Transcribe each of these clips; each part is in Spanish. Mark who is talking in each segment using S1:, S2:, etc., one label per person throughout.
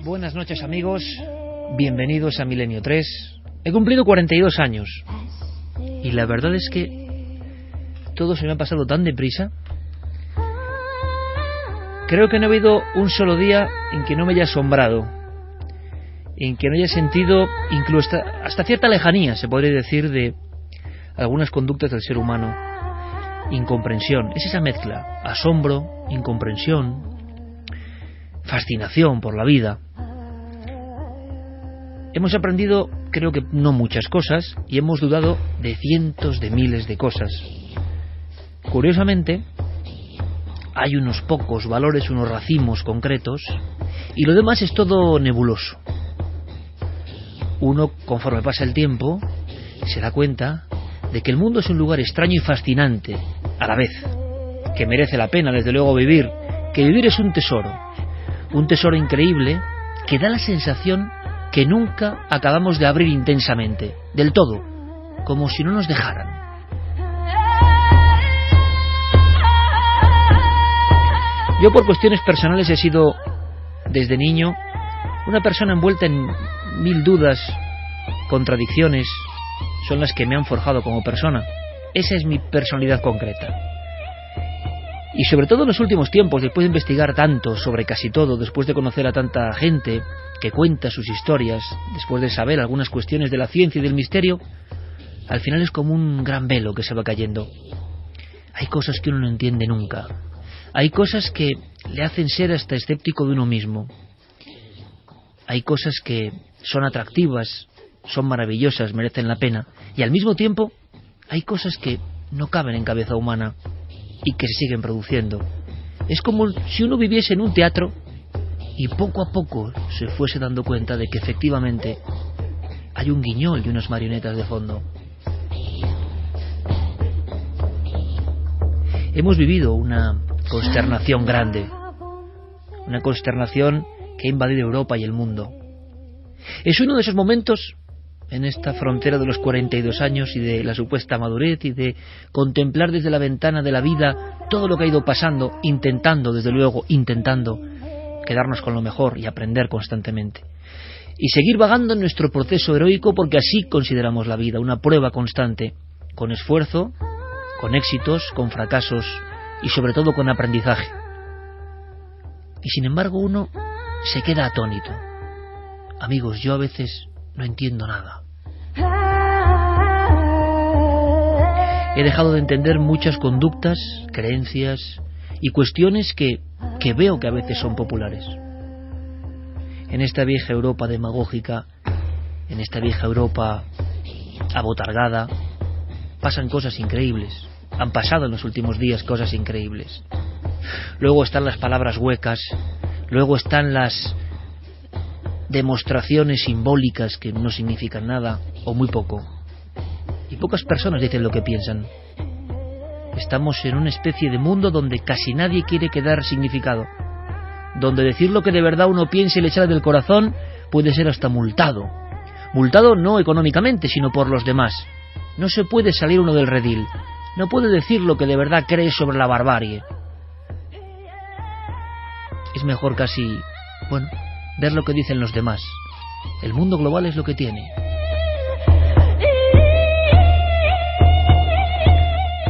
S1: Buenas noches, amigos, bienvenidos a Milenio 3. He cumplido 42 años y la verdad es que todo se me ha pasado tan deprisa. Creo que no ha habido un solo día en que no me haya asombrado, en que no haya sentido incluso hasta cierta lejanía, se podría decir, de algunas conductas del ser humano. Incomprensión, es esa mezcla: asombro, incomprensión, fascinación por la vida. Hemos aprendido, creo que no muchas cosas, y hemos dudado de cientos de miles de cosas. Curiosamente, hay unos pocos valores, unos racimos concretos, y lo demás es todo nebuloso. Uno, conforme pasa el tiempo, se da cuenta de que el mundo es un lugar extraño y fascinante a la vez, que merece la pena, desde luego, vivir, que vivir es un tesoro increíble que da la sensación que nunca acabamos de abrir intensamente, del todo, como si no nos dejaran. Yo, por cuestiones personales, he sido, desde niño, una persona envuelta en mil dudas, contradicciones. Son las que me han forjado como persona. Esa es mi personalidad concreta. Y sobre todo en los últimos tiempos, después de investigar tanto sobre casi todo, después de conocer a tanta gente que cuenta sus historias, después de saber algunas cuestiones de la ciencia y del misterio, al final es como un gran velo que se va cayendo. Hay cosas que uno no entiende nunca. Hay cosas que le hacen ser hasta escéptico de uno mismo. Hay cosas que son atractivas, son maravillosas, merecen la pena, y al mismo tiempo hay cosas que no caben en cabeza humana y que se siguen produciendo. Es como si uno viviese en un teatro y poco a poco se fuese dando cuenta de que efectivamente hay un guiñol y unas marionetas de fondo. Hemos vivido una consternación grande, una consternación que ha invadido Europa y el mundo. Es uno de esos momentos en esta frontera de los 42 años y de la supuesta madurez y de contemplar desde la ventana de la vida todo lo que ha ido pasando, intentando quedarnos con lo mejor y aprender constantemente. Y seguir vagando en nuestro proceso heroico, porque así consideramos la vida, una prueba constante, con esfuerzo, con éxitos, con fracasos y sobre todo con aprendizaje. Y sin embargo uno se queda atónito. Amigos, yo a veces no entiendo nada. He dejado de entender muchas conductas, creencias y cuestiones que veo que a veces son populares. En esta vieja Europa demagógica, en esta vieja Europa abotargada, pasan cosas increíbles. Han pasado en los últimos días cosas increíbles. Luego están las palabras huecas, luego están las demostraciones simbólicas que no significan nada o muy poco, y pocas personas dicen lo que piensan. Estamos en una especie de mundo donde casi nadie quiere quedar significado, donde decir lo que de verdad uno piensa y le sale del corazón puede ser hasta multado no económicamente, sino por los demás. No se puede salir uno del redil, no puede decir lo que de verdad cree sobre la barbarie. Es mejor casi, ver lo que dicen los demás. El mundo global es lo que tiene.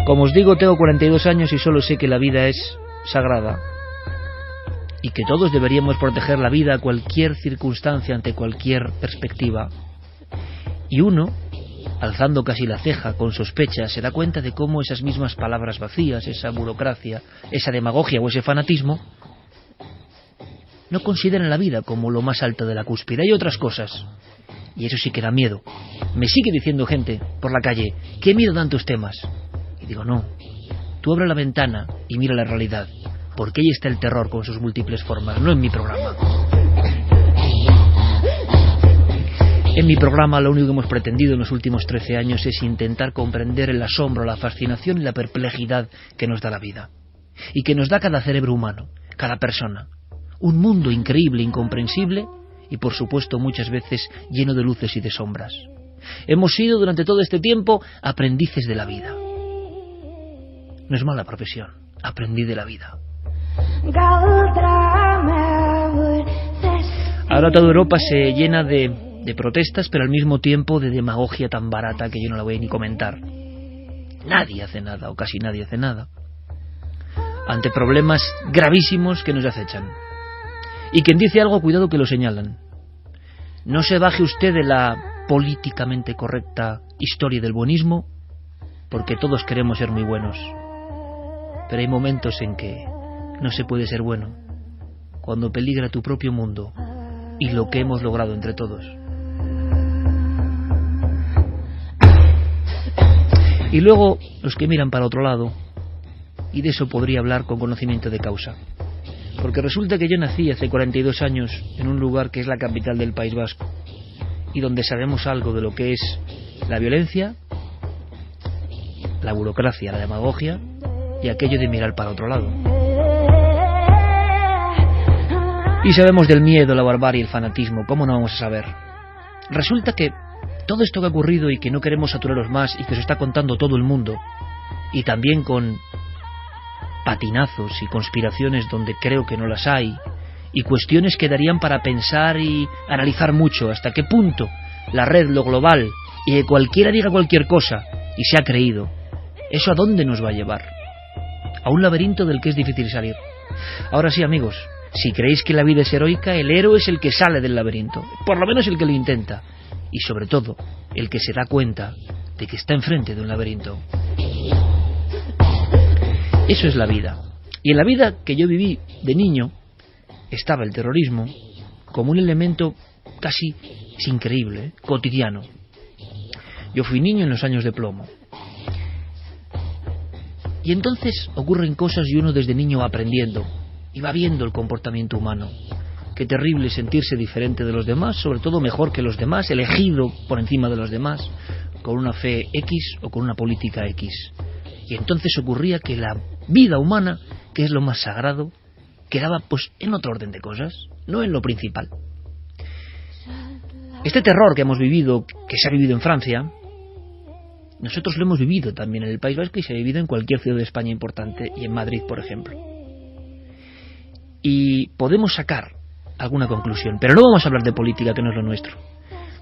S1: Como os digo, tengo 42 años y solo sé que la vida es sagrada y que todos deberíamos proteger la vida a cualquier circunstancia, ante cualquier perspectiva. Y uno, alzando casi la ceja con sospecha, se da cuenta de cómo esas mismas palabras vacías, esa burocracia, esa demagogia o ese fanatismo no consideran la vida como lo más alto de la cúspide. Hay otras cosas, y eso sí que da miedo. Me sigue diciendo gente por la calle: ¿qué miedo dan tus temas? Y digo, no, tú abre la ventana y mira la realidad, porque ahí está el terror con sus múltiples formas, no en mi programa. En mi programa lo único que hemos pretendido en los últimos 13 años es intentar comprender el asombro, la fascinación y la perplejidad que nos da la vida, y que nos da cada cerebro humano, cada persona. Un mundo increíble, incomprensible y, por supuesto, muchas veces lleno de luces y de sombras. Hemos sido durante todo este tiempo aprendices de la vida. No es mala profesión, aprendiz de la vida. Ahora toda Europa se llena de protestas, pero al mismo tiempo de demagogia tan barata que yo no la voy a ni comentar. Nadie hace nada, o casi nadie hace nada, ante problemas gravísimos que nos acechan. Y quien dice algo, cuidado que lo señalan. No se baje usted de la políticamente correcta historia del buenismo, porque todos queremos ser muy buenos. Pero hay momentos en que no se puede ser bueno, cuando peligra tu propio mundo y lo que hemos logrado entre todos. Y luego los que miran para otro lado, y de eso podría hablar con conocimiento de causa. Porque resulta que yo nací hace 42 años en un lugar que es la capital del País Vasco, y donde sabemos algo de lo que es la violencia, la burocracia, la demagogia y aquello de mirar para otro lado. Y sabemos del miedo, la barbarie, el fanatismo. ¿Cómo no vamos a saber? Resulta que todo esto que ha ocurrido y que no queremos saturaros más y que os está contando todo el mundo, y también con patinazos y conspiraciones donde creo que no las hay, y cuestiones que darían para pensar y analizar mucho hasta qué punto la red, lo global, y que cualquiera diga cualquier cosa y se ha creído, ¿eso a dónde nos va a llevar? A un laberinto del que es difícil salir. Ahora sí, amigos, si creéis que la vida es heroica, el héroe es el que sale del laberinto, por lo menos el que lo intenta, y sobre todo el que se da cuenta de que está enfrente de un laberinto. Eso es la vida. Y en la vida que yo viví de niño estaba el terrorismo como un elemento casi, es increíble, cotidiano. Yo fui niño en los años de plomo. Y entonces ocurren cosas y uno desde niño va aprendiendo y va viendo el comportamiento humano. Qué terrible sentirse diferente de los demás, sobre todo mejor que los demás, elegido por encima de los demás, con una fe X o con una política X. Y entonces ocurría que la vida humana, que es lo más sagrado, quedaba pues en otro orden de cosas, no en lo principal. Este terror que hemos vivido, que se ha vivido en Francia, nosotros lo hemos vivido también en el País Vasco y se ha vivido en cualquier ciudad de España importante y en Madrid, por ejemplo. Y podemos sacar alguna conclusión, pero no vamos a hablar de política, que no es lo nuestro.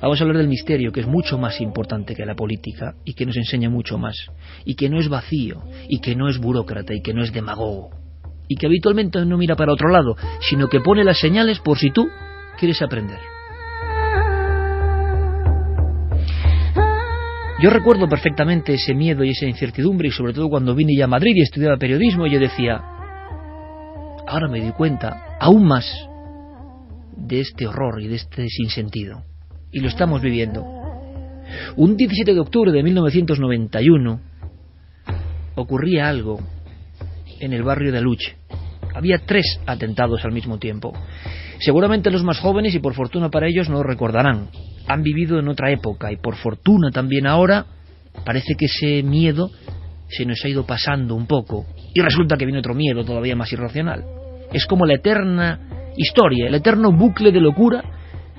S1: Vamos a hablar del misterio, que es mucho más importante que la política y que nos enseña mucho más, y que no es vacío, y que no es burócrata, y que no es demagogo, y que habitualmente no mira para otro lado, sino que pone las señales por si tú quieres aprender. Yo recuerdo perfectamente ese miedo y esa incertidumbre, y sobre todo cuando vine ya a Madrid y estudiaba periodismo, y yo decía, ahora me doy cuenta aún más de este horror y de este sinsentido. Y lo estamos viviendo. Un 17 de octubre de 1991 ocurría algo en el barrio de Aluche. Había 3 atentados al mismo tiempo. Seguramente los más jóvenes, y por fortuna para ellos, no lo recordarán. Han vivido en otra época, y por fortuna también ahora parece que ese miedo se nos ha ido pasando un poco. Y resulta que viene otro miedo todavía más irracional. Es como la eterna historia, el eterno bucle de locura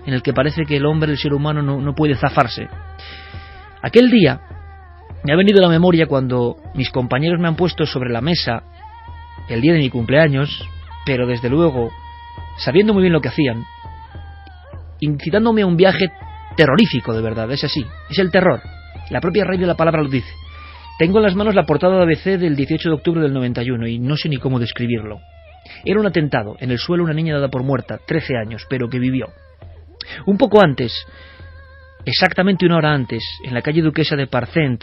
S1: en el que parece que el hombre, el ser humano, no puede zafarse. Aquel día me ha venido a la memoria cuando mis compañeros me han puesto sobre la mesa el día de mi cumpleaños, pero desde luego sabiendo muy bien lo que hacían, incitándome a un viaje terrorífico, de verdad, es así, es el terror. La propia raíz de la palabra lo dice. Tengo en las manos la portada de ABC del 18 de octubre del 91 y no sé ni cómo describirlo. Era un atentado, en el suelo una niña dada por muerta, 13 años, pero que vivió. Un poco antes, exactamente 1 hora antes, en la calle Duquesa de Parcent,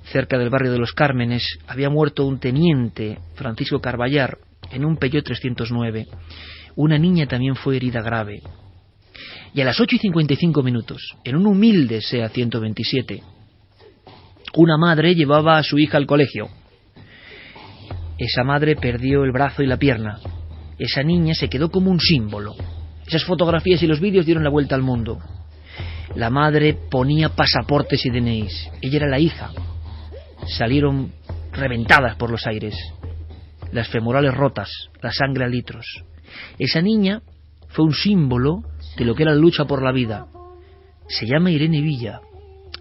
S1: cerca del barrio de Los Cármenes, había muerto un teniente, Francisco Carballar, en un Peugeot 309. Una niña también fue herida grave. Y a las 8:55, en un humilde SEA 127, una madre llevaba a su hija al colegio. Esa madre perdió el brazo y la pierna. Esa niña se quedó como un símbolo. Esas fotografías y los vídeos dieron la vuelta al mundo. La madre ponía pasaportes y DNIs. Ella era la hija. Salieron reventadas por los aires. Las femorales rotas, la sangre a litros. Esa niña fue un símbolo de lo que era la lucha por la vida. Se llama Irene Villa.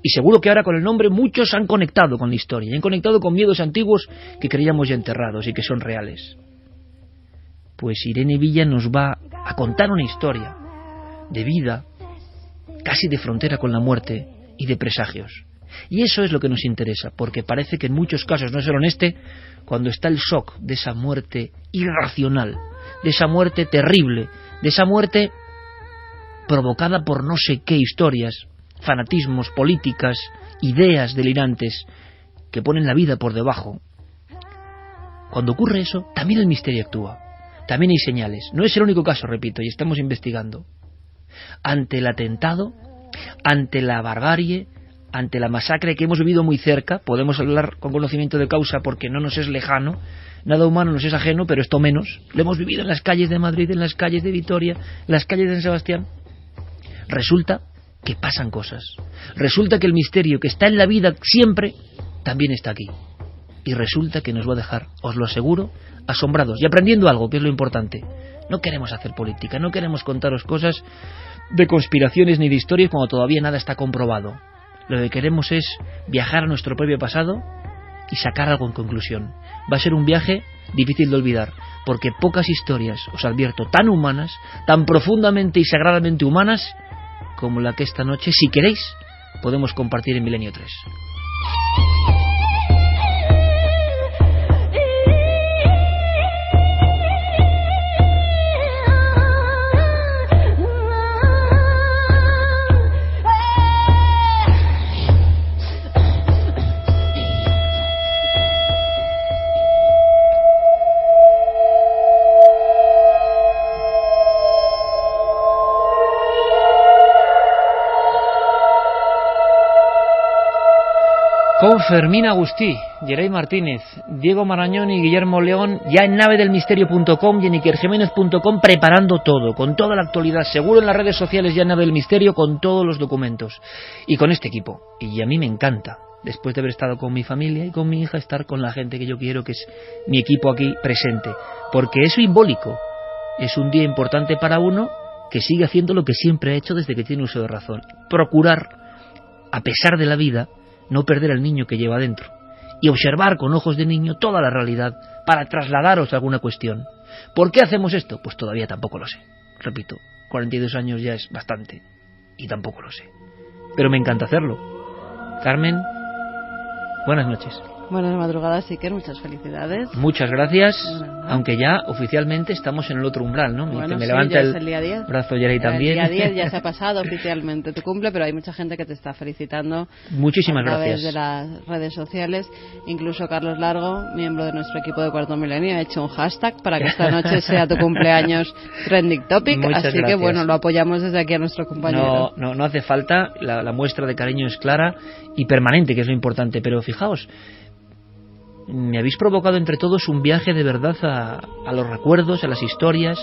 S1: Y seguro que ahora con el nombre muchos han conectado con la historia. Y han conectado con miedos antiguos que creíamos ya enterrados y que son reales. Pues Irene Villa nos va a contar una historia de vida, casi de frontera con la muerte y de presagios. Y eso es lo que nos interesa, porque parece que en muchos casos, no solo en este, cuando está el shock de esa muerte irracional, de esa muerte terrible, de esa muerte provocada por no sé qué historias, fanatismos, políticas, ideas delirantes que ponen la vida por debajo. Cuando ocurre eso, también el misterio actúa. También hay señales. No es el único caso, repito, y estamos investigando. Ante el atentado, ante la barbarie, ante la masacre que hemos vivido muy cerca, podemos hablar con conocimiento de causa porque no nos es lejano, nada humano nos es ajeno, pero esto menos. Lo hemos vivido en las calles de Madrid, en las calles de Vitoria, en las calles de San Sebastián. Resulta que pasan cosas. Resulta que el misterio que está en la vida siempre, también está aquí. Y resulta que nos va a dejar, os lo aseguro, asombrados y aprendiendo algo, que es lo importante. No queremos hacer política, no queremos contaros cosas de conspiraciones ni de historias cuando todavía nada está comprobado. Lo que queremos es viajar a nuestro propio pasado y sacar algo en conclusión. Va a ser un viaje difícil de olvidar, porque pocas historias, os advierto, tan humanas, tan profundamente y sagradamente humanas, como la que esta noche, si queréis, podemos compartir en Milenio 3. Con Fermín Agustí, Geray Martínez, Diego Marañón y Guillermo León, ya en navedelmisterio.com y en ikerjiménez.com preparando todo, con toda la actualidad, seguro en las redes sociales ya en Nave del Misterio, con todos los documentos. Y con este equipo. Y a mí me encanta, después de haber estado con mi familia y con mi hija, estar con la gente que yo quiero, que es mi equipo aquí presente. Porque es simbólico, es un día importante para uno que sigue haciendo lo que siempre ha hecho desde que tiene uso de razón. Procurar, a pesar de la vida, no perder al niño que lleva dentro y observar con ojos de niño toda la realidad para trasladaros alguna cuestión. ¿Por qué hacemos esto? Pues todavía tampoco lo sé. Repito, 42 años ya es bastante y tampoco lo sé. Pero me encanta hacerlo. Carmen, buenas noches.
S2: Buenas madrugadas, Iker, muchas felicidades.
S1: Muchas gracias, aunque ya oficialmente estamos en el otro umbral, ¿no?
S2: Bueno,
S1: me
S2: sí,
S1: levanta
S2: el día 10.
S1: Brazo Geray también.
S2: El día 10 ya se ha pasado oficialmente tu cumple, pero hay mucha gente que te está felicitando.
S1: Muchísimas gracias.
S2: A través de las redes sociales. Incluso Carlos Largo, miembro de nuestro equipo de Cuarto Milenio, ha hecho un hashtag para que esta noche sea tu cumpleaños trending topic.
S1: Muchas
S2: así
S1: gracias.
S2: Que bueno, lo apoyamos desde aquí a nuestro compañero.
S1: No hace falta, la muestra de cariño es clara y permanente, que es lo importante, pero fijaos, me habéis provocado entre todos un viaje de verdad a los recuerdos, a las historias,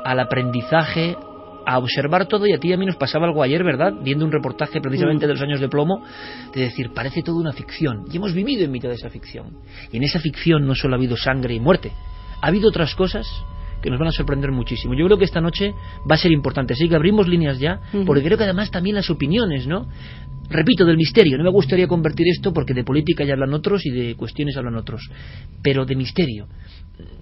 S1: al aprendizaje, a observar todo. Y a ti y a mí nos pasaba algo ayer, ¿verdad? Viendo un reportaje precisamente de los años de plomo, de decir, parece toda una ficción, y hemos vivido en mitad de esa ficción. Y en esa ficción no solo ha habido sangre y muerte, ha habido otras cosas que nos van a sorprender muchísimo. Yo creo que esta noche va a ser importante, así que abrimos líneas ya, porque creo que además también las opiniones, ¿no? Repito, del misterio, no me gustaría convertir esto porque de política ya hablan otros y de cuestiones hablan otros, pero de misterio.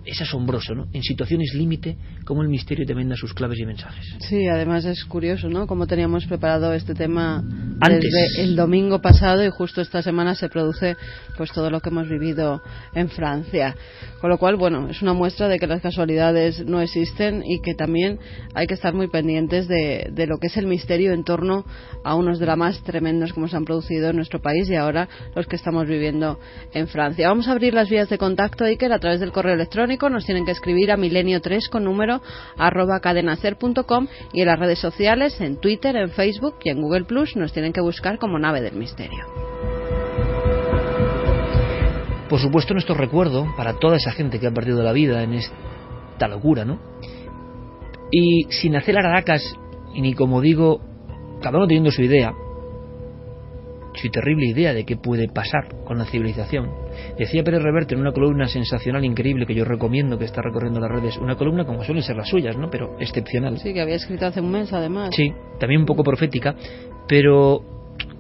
S1: Es asombroso, ¿no? En situaciones límite, cómo el misterio te venda sus claves y mensajes.
S2: Sí, además es curioso, ¿no? Cómo teníamos preparado este tema
S1: antes,
S2: desde el domingo pasado, y justo esta semana se produce pues todo lo que hemos vivido en Francia. Con lo cual, bueno, es una muestra de que las casualidades no existen y que también hay que estar muy pendientes de lo que es el misterio en torno a unos dramas tremendos como se han producido en nuestro país y ahora los que estamos viviendo en Francia. Vamos a abrir las vías de contacto, Iker, a través del correo electrónico. Nos tienen que escribir a milenio3 con número @cadenaser.com, y en las redes sociales, en Twitter, en Facebook y en Google Plus nos tienen que buscar como Nave del Misterio.
S1: Por supuesto, nuestro recuerdo para toda esa gente que ha perdido la vida en esta locura, ¿no? Y sin hacer araracas, y ni como digo, cada uno teniendo su idea, su terrible idea de qué puede pasar con la civilización. Decía Pérez Reverte en una columna sensacional, increíble, que yo recomiendo, que está recorriendo las redes, una columna como suelen ser las suyas, ¿no? Pero excepcional.
S2: Sí, que había escrito hace un mes, además.
S1: Sí, también un poco profética, pero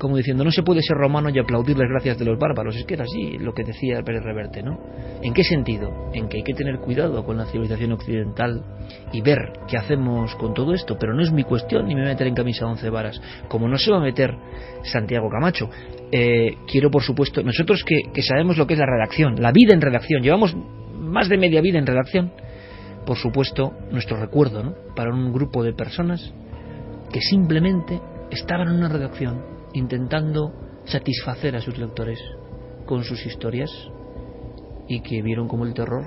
S1: como diciendo, no se puede ser romano y aplaudir las gracias de los bárbaros. Es que era así lo que decía Pérez Reverte, ¿no? ¿En qué sentido? En que hay que tener cuidado con la civilización occidental y ver qué hacemos con todo esto, pero no es mi cuestión, ni me voy a meter en camisa de 11 varas, como no se va a meter Santiago Camacho. Quiero, por supuesto, nosotros que sabemos lo que es la redacción, la vida en redacción, llevamos más de media vida en redacción, por supuesto, nuestro recuerdo, ¿no?, para un grupo de personas que simplemente estaban en una redacción intentando satisfacer a sus lectores con sus historias y que vieron cómo el terror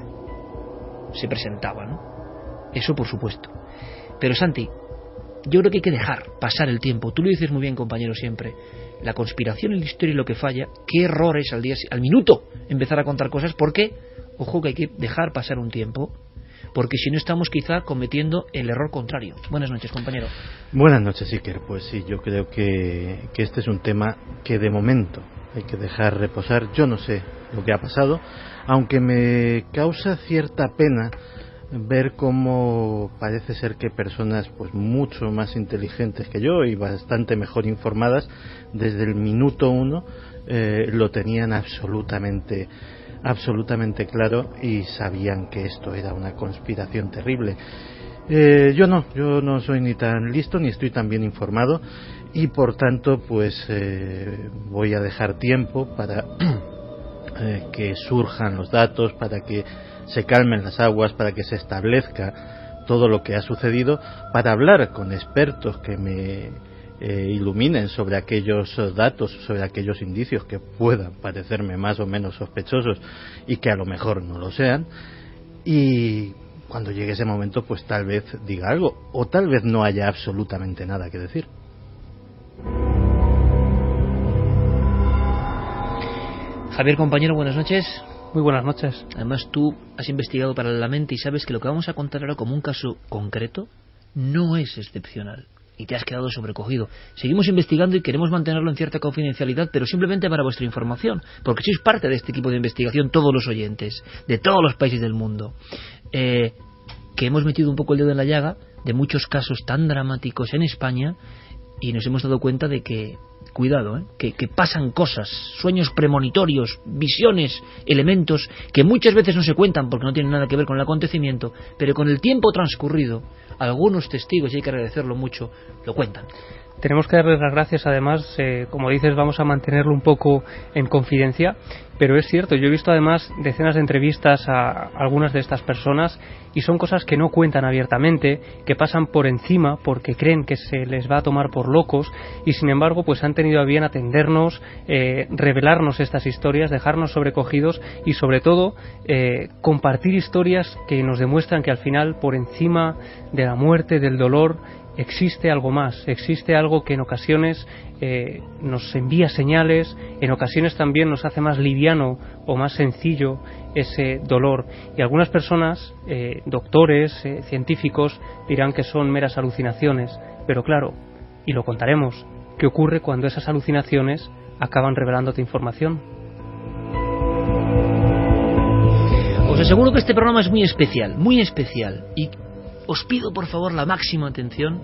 S1: se presentaba, ¿no? Eso por supuesto. Pero Santi, yo creo que hay que dejar pasar el tiempo. Tú lo dices muy bien, compañero, siempre. La conspiración en la historia y lo que falla, qué error es al minuto empezar a contar cosas, porque, ojo, que hay que dejar pasar un tiempo, porque si no estamos quizá cometiendo el error contrario. Buenas noches, compañero.
S3: Buenas noches, Iker. Pues sí, yo creo que este es un tema que de momento hay que dejar reposar. Yo no sé lo que ha pasado, aunque me causa cierta pena ver cómo parece ser que personas pues mucho más inteligentes que yo y bastante mejor informadas desde el minuto 1 lo tenían absolutamente claro y sabían que esto era una conspiración terrible. Yo no soy ni tan listo ni estoy tan bien informado y por tanto pues voy a dejar tiempo para que surjan los datos, para que se calmen las aguas, para que se establezca todo lo que ha sucedido, para hablar con expertos que me iluminen sobre aquellos datos, sobre aquellos indicios que puedan parecerme más o menos sospechosos y que a lo mejor no lo sean, y cuando llegue ese momento pues tal vez diga algo o tal vez no haya absolutamente nada que decir.
S1: Javier, compañero, buenas noches.
S4: Muy buenas noches.
S1: Además, tú has investigado paralelamente y sabes que lo que vamos a contar ahora como un caso concreto no es excepcional. Y te has quedado sobrecogido. Seguimos investigando y queremos mantenerlo en cierta confidencialidad, pero simplemente para vuestra información, porque sois parte de este equipo de investigación, todos los oyentes, de todos los países del mundo, que hemos metido un poco el dedo en la llaga de muchos casos tan dramáticos en España y nos hemos dado cuenta de que, cuidado, que pasan cosas, sueños premonitorios, visiones, elementos que muchas veces no se cuentan porque no tienen nada que ver con el acontecimiento, pero con el tiempo transcurrido, algunos testigos, y hay que agradecerlo mucho, lo cuentan.
S4: Tenemos que darles las gracias, además, como dices, vamos a mantenerlo un poco en confidencia, pero es cierto, yo he visto además decenas de entrevistas a algunas de estas personas y son cosas que no cuentan abiertamente, que pasan por encima porque creen que se les va a tomar por locos y sin embargo pues han tenido a bien atendernos, revelarnos estas historias, dejarnos sobrecogidos y sobre todo compartir historias que nos demuestran que al final, por encima de la muerte, del dolor, existe algo más, existe algo que en ocasiones nos envía señales, en ocasiones también nos hace más liviano o más sencillo ese dolor. Y algunas personas, doctores, científicos, dirán que son meras alucinaciones, pero claro, y lo contaremos, ¿qué ocurre cuando esas alucinaciones acaban revelándote información?
S1: Os aseguro que este programa es muy especial, y os pido por favor la máxima atención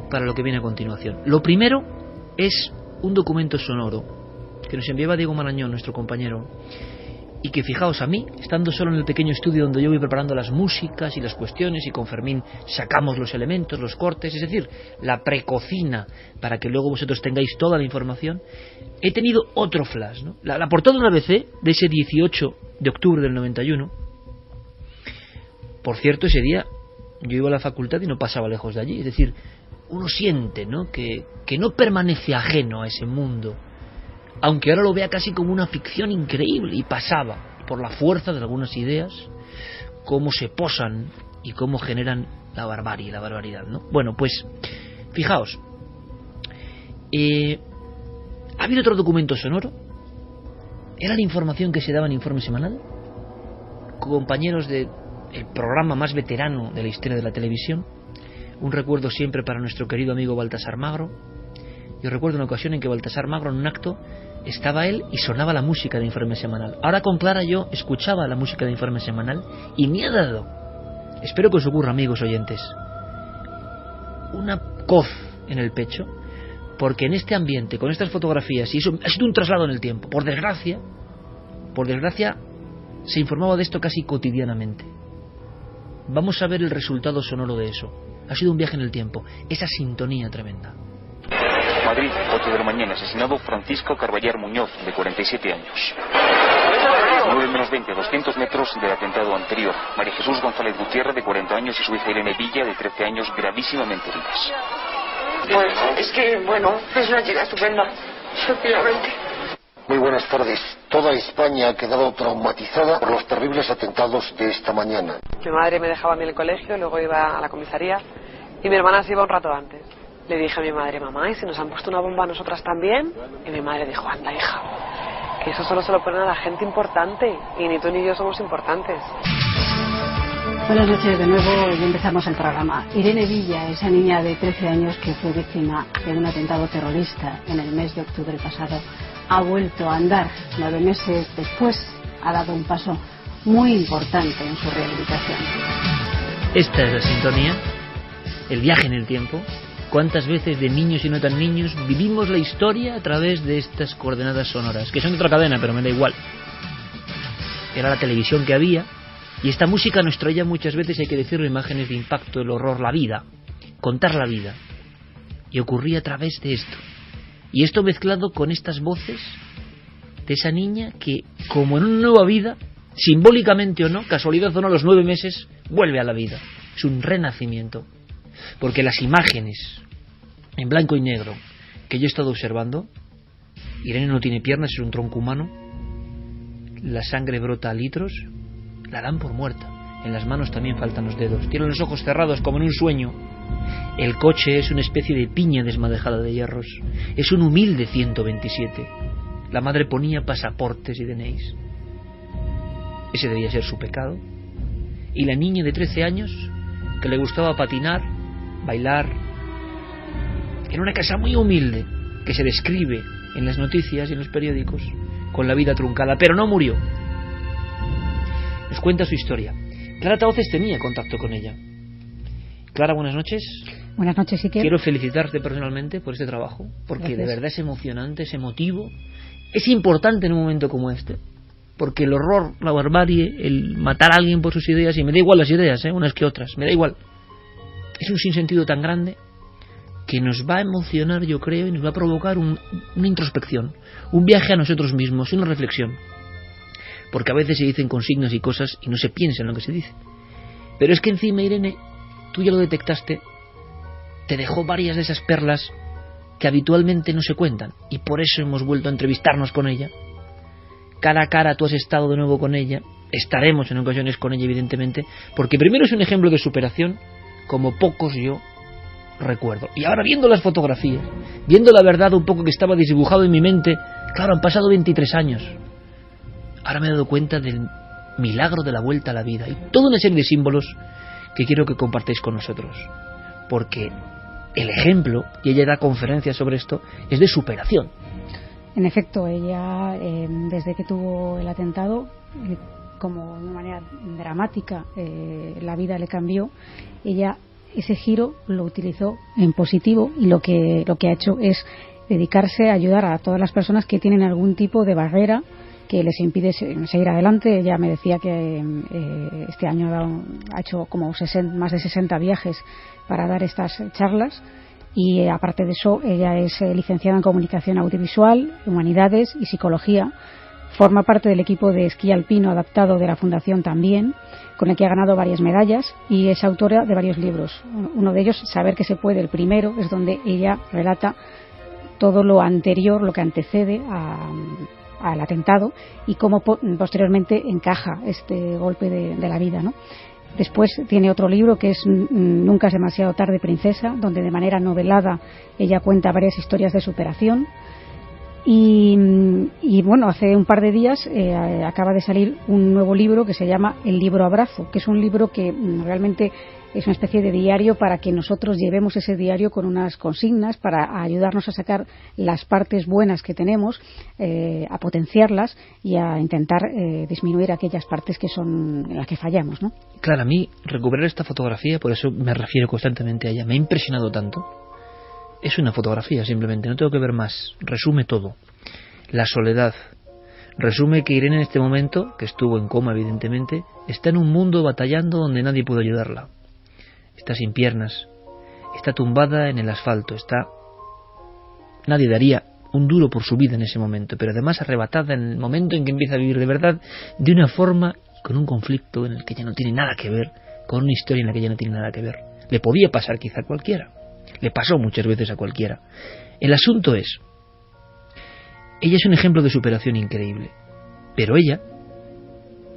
S1: para lo que viene a continuación. Lo primero es un documento sonoro que nos enviaba Diego Marañón, nuestro compañero, y que, fijaos, a mí, estando solo en el pequeño estudio donde yo voy preparando las músicas y las cuestiones, y con Fermín sacamos los elementos, los cortes, es decir, la precocina para que luego vosotros tengáis toda la información, he tenido otro flash, ¿no? La portada de la ABC de ese 18 de octubre del 91. Por cierto, ese día yo iba a la facultad y no pasaba lejos de allí. Es decir, uno siente, ¿no?, que no permanece ajeno a ese mundo, aunque ahora lo vea casi como una ficción increíble, y pasaba por la fuerza de algunas ideas, cómo se posan y cómo generan la barbarie, la barbaridad, ¿no? Bueno, pues fijaos, ha habido otro documento sonoro. Era la información que se daba en Informe Semanal, compañeros de el programa más veterano de la historia de la televisión. Un recuerdo siempre para nuestro querido amigo Baltasar Magro. Yo recuerdo una ocasión en que Baltasar Magro, en un acto, estaba él y sonaba la música de Informe Semanal. Ahora con Clara yo escuchaba la música de Informe Semanal y me ha dado, espero que os ocurra, amigos oyentes, una coz en el pecho, porque en este ambiente, con estas fotografías, y eso ha sido un traslado en el tiempo, por desgracia, se informaba de esto casi cotidianamente. Vamos a ver el resultado sonoro de eso. Ha sido un viaje en el tiempo, esa sintonía tremenda.
S5: Madrid, 8 de la mañana, asesinado Francisco Carballar Muñoz, de 47 años. 9 menos 20, 200 metros del atentado anterior. María Jesús González Gutiérrez, de 40 años, y su hija Irene Villa, de 13 años, gravísimamente heridas.
S6: Bueno, es que, es una chica estupenda, efectivamente.
S7: Muy buenas tardes. Toda España ha quedado traumatizada por los terribles atentados de esta mañana.
S6: Mi madre me dejaba a mí en el colegio, luego iba a la comisaría y mi hermana se iba un rato antes. Le dije a mi madre, mamá, ¿y si nos han puesto una bomba a nosotras también? Y mi madre dijo, anda, hija, que eso solo se lo ponen a la gente importante y ni tú ni yo somos importantes.
S8: Buenas noches de nuevo y empezamos el programa. Irene Villa, esa niña de 13 años que fue víctima de un atentado terrorista en el mes de octubre pasado, ha vuelto a andar. 9 meses después ha dado un paso muy importante en su rehabilitación.
S1: Esta es la sintonía, el viaje en el tiempo. ¿Cuántas veces de niños y no tan niños vivimos la historia a través de estas coordenadas sonoras? Que son de otra cadena, pero me da igual. Era la televisión que había. Y esta música nos traía muchas veces, hay que decirlo, imágenes de impacto, el horror, la vida, contar la vida. Y ocurría a través de esto. Y esto mezclado con estas voces de esa niña que, como en una nueva vida, simbólicamente o no, casualidad o no, a los 9 meses, vuelve a la vida. Es un renacimiento. Porque las imágenes, en blanco y negro, que yo he estado observando, Irene no tiene piernas, es un tronco humano, la sangre brota a litros, la dan por muerta. En las manos también faltan los dedos. Tiene los ojos cerrados como en un sueño. El coche es una especie de piña desmadejada de hierros. Es un humilde 127. La madre ponía pasaportes y DNIs. Ese debía ser su pecado. Y la niña de 13 años, que le gustaba patinar, bailar, en una casa muy humilde, que se describe en las noticias y en los periódicos, con la vida truncada, pero no murió. Nos cuenta su historia. Clara Tauces tenía contacto con ella. Clara, buenas noches.
S9: Buenas noches, Iker.
S1: Quiero felicitarte personalmente por este trabajo, porque
S9: Gracias.
S1: De verdad es emocionante, es emotivo, es importante en un momento como este, porque el horror, la barbarie, el matar a alguien por sus ideas, y me da igual las ideas, unas que otras, me da igual, es un sinsentido tan grande que nos va a emocionar, yo creo, y nos va a provocar una introspección, un viaje a nosotros mismos, una reflexión. Porque a veces se dicen consignas y cosas y no se piensa en lo que se dice. Pero es que encima, Irene, tú ya lo detectaste, te dejó varias de esas perlas que habitualmente no se cuentan, y por eso hemos vuelto a entrevistarnos con ella. Cara a cara tú has estado de nuevo con ella, estaremos en ocasiones con ella, evidentemente, porque primero es un ejemplo de superación como pocos yo recuerdo. Y ahora, viendo las fotografías, viendo la verdad un poco que estaba desdibujado en mi mente, claro, han pasado 23 años. Ahora me he dado cuenta del milagro de la vuelta a la vida y toda una serie de símbolos que quiero que compartáis con nosotros, porque el ejemplo, y ella da conferencias sobre esto, es de superación.
S9: En efecto, ella, desde que tuvo el atentado, como de una manera dramática, la vida le cambió. Ella ese giro lo utilizó en positivo, y lo que ha hecho es dedicarse a ayudar a todas las personas que tienen algún tipo de barrera que les impide seguir adelante. Ella me decía que este año ha hecho como más de 60 viajes para dar estas charlas, y aparte de eso ella es licenciada en Comunicación Audiovisual, Humanidades y Psicología. Forma parte del equipo de esquí alpino adaptado de la Fundación también, con el que ha ganado varias medallas, y es autora de varios libros. Uno de ellos, Saber que se puede, el primero, es donde ella relata todo lo anterior, lo que antecede al atentado, y cómo posteriormente encaja este golpe de la vida, ¿no? Después tiene otro libro que es Nunca es demasiado tarde, princesa, donde de manera novelada ella cuenta varias historias de superación. Y bueno, hace un par de días acaba de salir un nuevo libro que se llama El libro abrazo, que es un libro que realmente es una especie de diario para que nosotros llevemos ese diario con unas consignas para ayudarnos a sacar las partes buenas que tenemos, a potenciarlas y a intentar disminuir aquellas partes que son en las que fallamos, ¿no?
S1: Claro, a mí recuperar esta fotografía, por eso me refiero constantemente a ella, me ha impresionado tanto Es una fotografía simplemente, no tengo que ver más. Resume todo. La soledad. Resume que Irene en este momento, que estuvo en coma evidentemente, está en un mundo batallando donde nadie puede ayudarla. Está sin piernas. Está tumbada en el asfalto. Nadie daría un duro por su vida en ese momento, pero además arrebatada en el momento en que empieza a vivir de verdad, de una forma, con un conflicto en el que ya no tiene nada que ver, con una historia en la que ya no tiene nada que ver. Le podía pasar quizá a cualquiera. Le pasó muchas veces a cualquiera. El asunto es, ella es un ejemplo de superación increíble, pero ella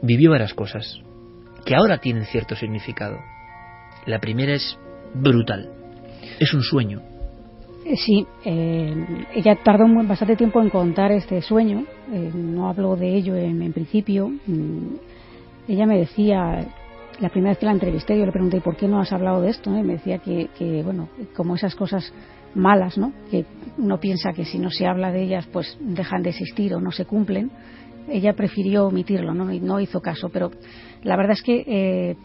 S1: vivió varias cosas que ahora tienen cierto significado. La primera es brutal, es un sueño.
S9: Sí, ella tardó bastante tiempo en contar este sueño, no habló de ello en principio. Ella me decía, la primera vez que la entrevisté, yo le pregunté ¿por qué no has hablado de esto? Y me decía que bueno, como esas cosas malas, ¿no?, que uno piensa que si no se habla de ellas pues dejan de existir o no se cumplen, ella prefirió omitirlo, no hizo caso. Pero la verdad es que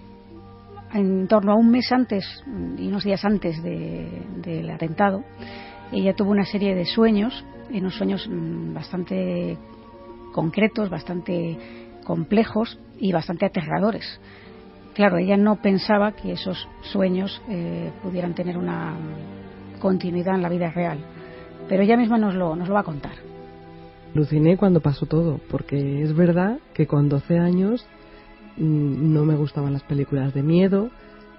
S9: en torno a un mes antes y unos días antes del atentado, ella tuvo una serie de sueños, unos sueños bastante concretos, bastante complejos y bastante aterradores. Claro, ella no pensaba que esos sueños pudieran tener una continuidad en la vida real, pero ella misma nos lo va a contar.
S10: Aluciné cuando pasó todo, porque es verdad que con 12 años no me gustaban las películas de miedo.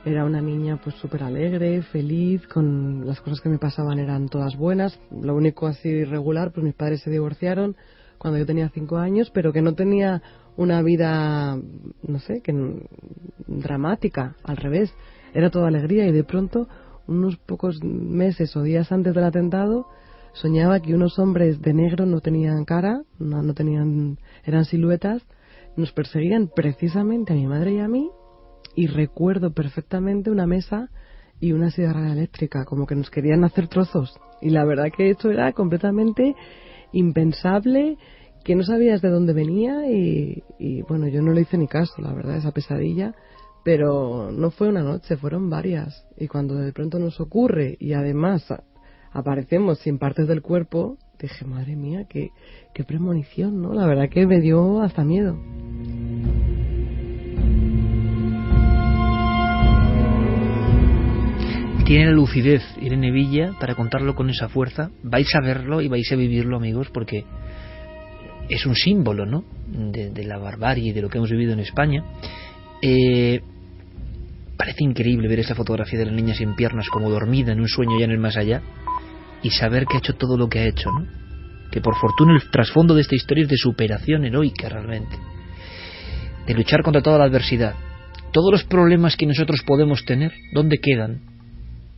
S10: Era una niña pues súper alegre, feliz, con las cosas que me pasaban eran todas buenas. Lo único así irregular, pues mis padres se divorciaron cuando yo tenía 5 años, pero que no tenía una vida, no sé, dramática, al revés. Era toda alegría, y de pronto, unos pocos meses o días antes del atentado, soñaba que unos hombres de negro no tenían cara, no tenían, eran siluetas, nos perseguían precisamente a mi madre y a mí, y recuerdo perfectamente una mesa y una sierra eléctrica, como que nos querían hacer trozos. Y la verdad que esto era completamente impensable, que no sabías de dónde venía, y bueno, yo no le hice ni caso, la verdad, esa pesadilla. Pero no fue una noche, fueron varias. Y cuando de pronto nos ocurre y además aparecemos sin partes del cuerpo, dije, madre mía, qué premonición, ¿no? La verdad que me dio hasta miedo.
S1: Tiene la lucidez Irene Villa para contarlo con esa fuerza. Vais a verlo y vais a vivirlo, amigos, porque es un símbolo, ¿no?, de la barbarie y de lo que hemos vivido en España. Parece increíble ver esa fotografía de la niña sin piernas, como dormida en un sueño ya en el más allá, y saber que ha hecho todo lo que ha hecho, ¿no? Que por fortuna el trasfondo de esta historia es de superación heroica realmente, de luchar contra toda la adversidad. Todos los problemas que nosotros podemos tener, ¿dónde quedan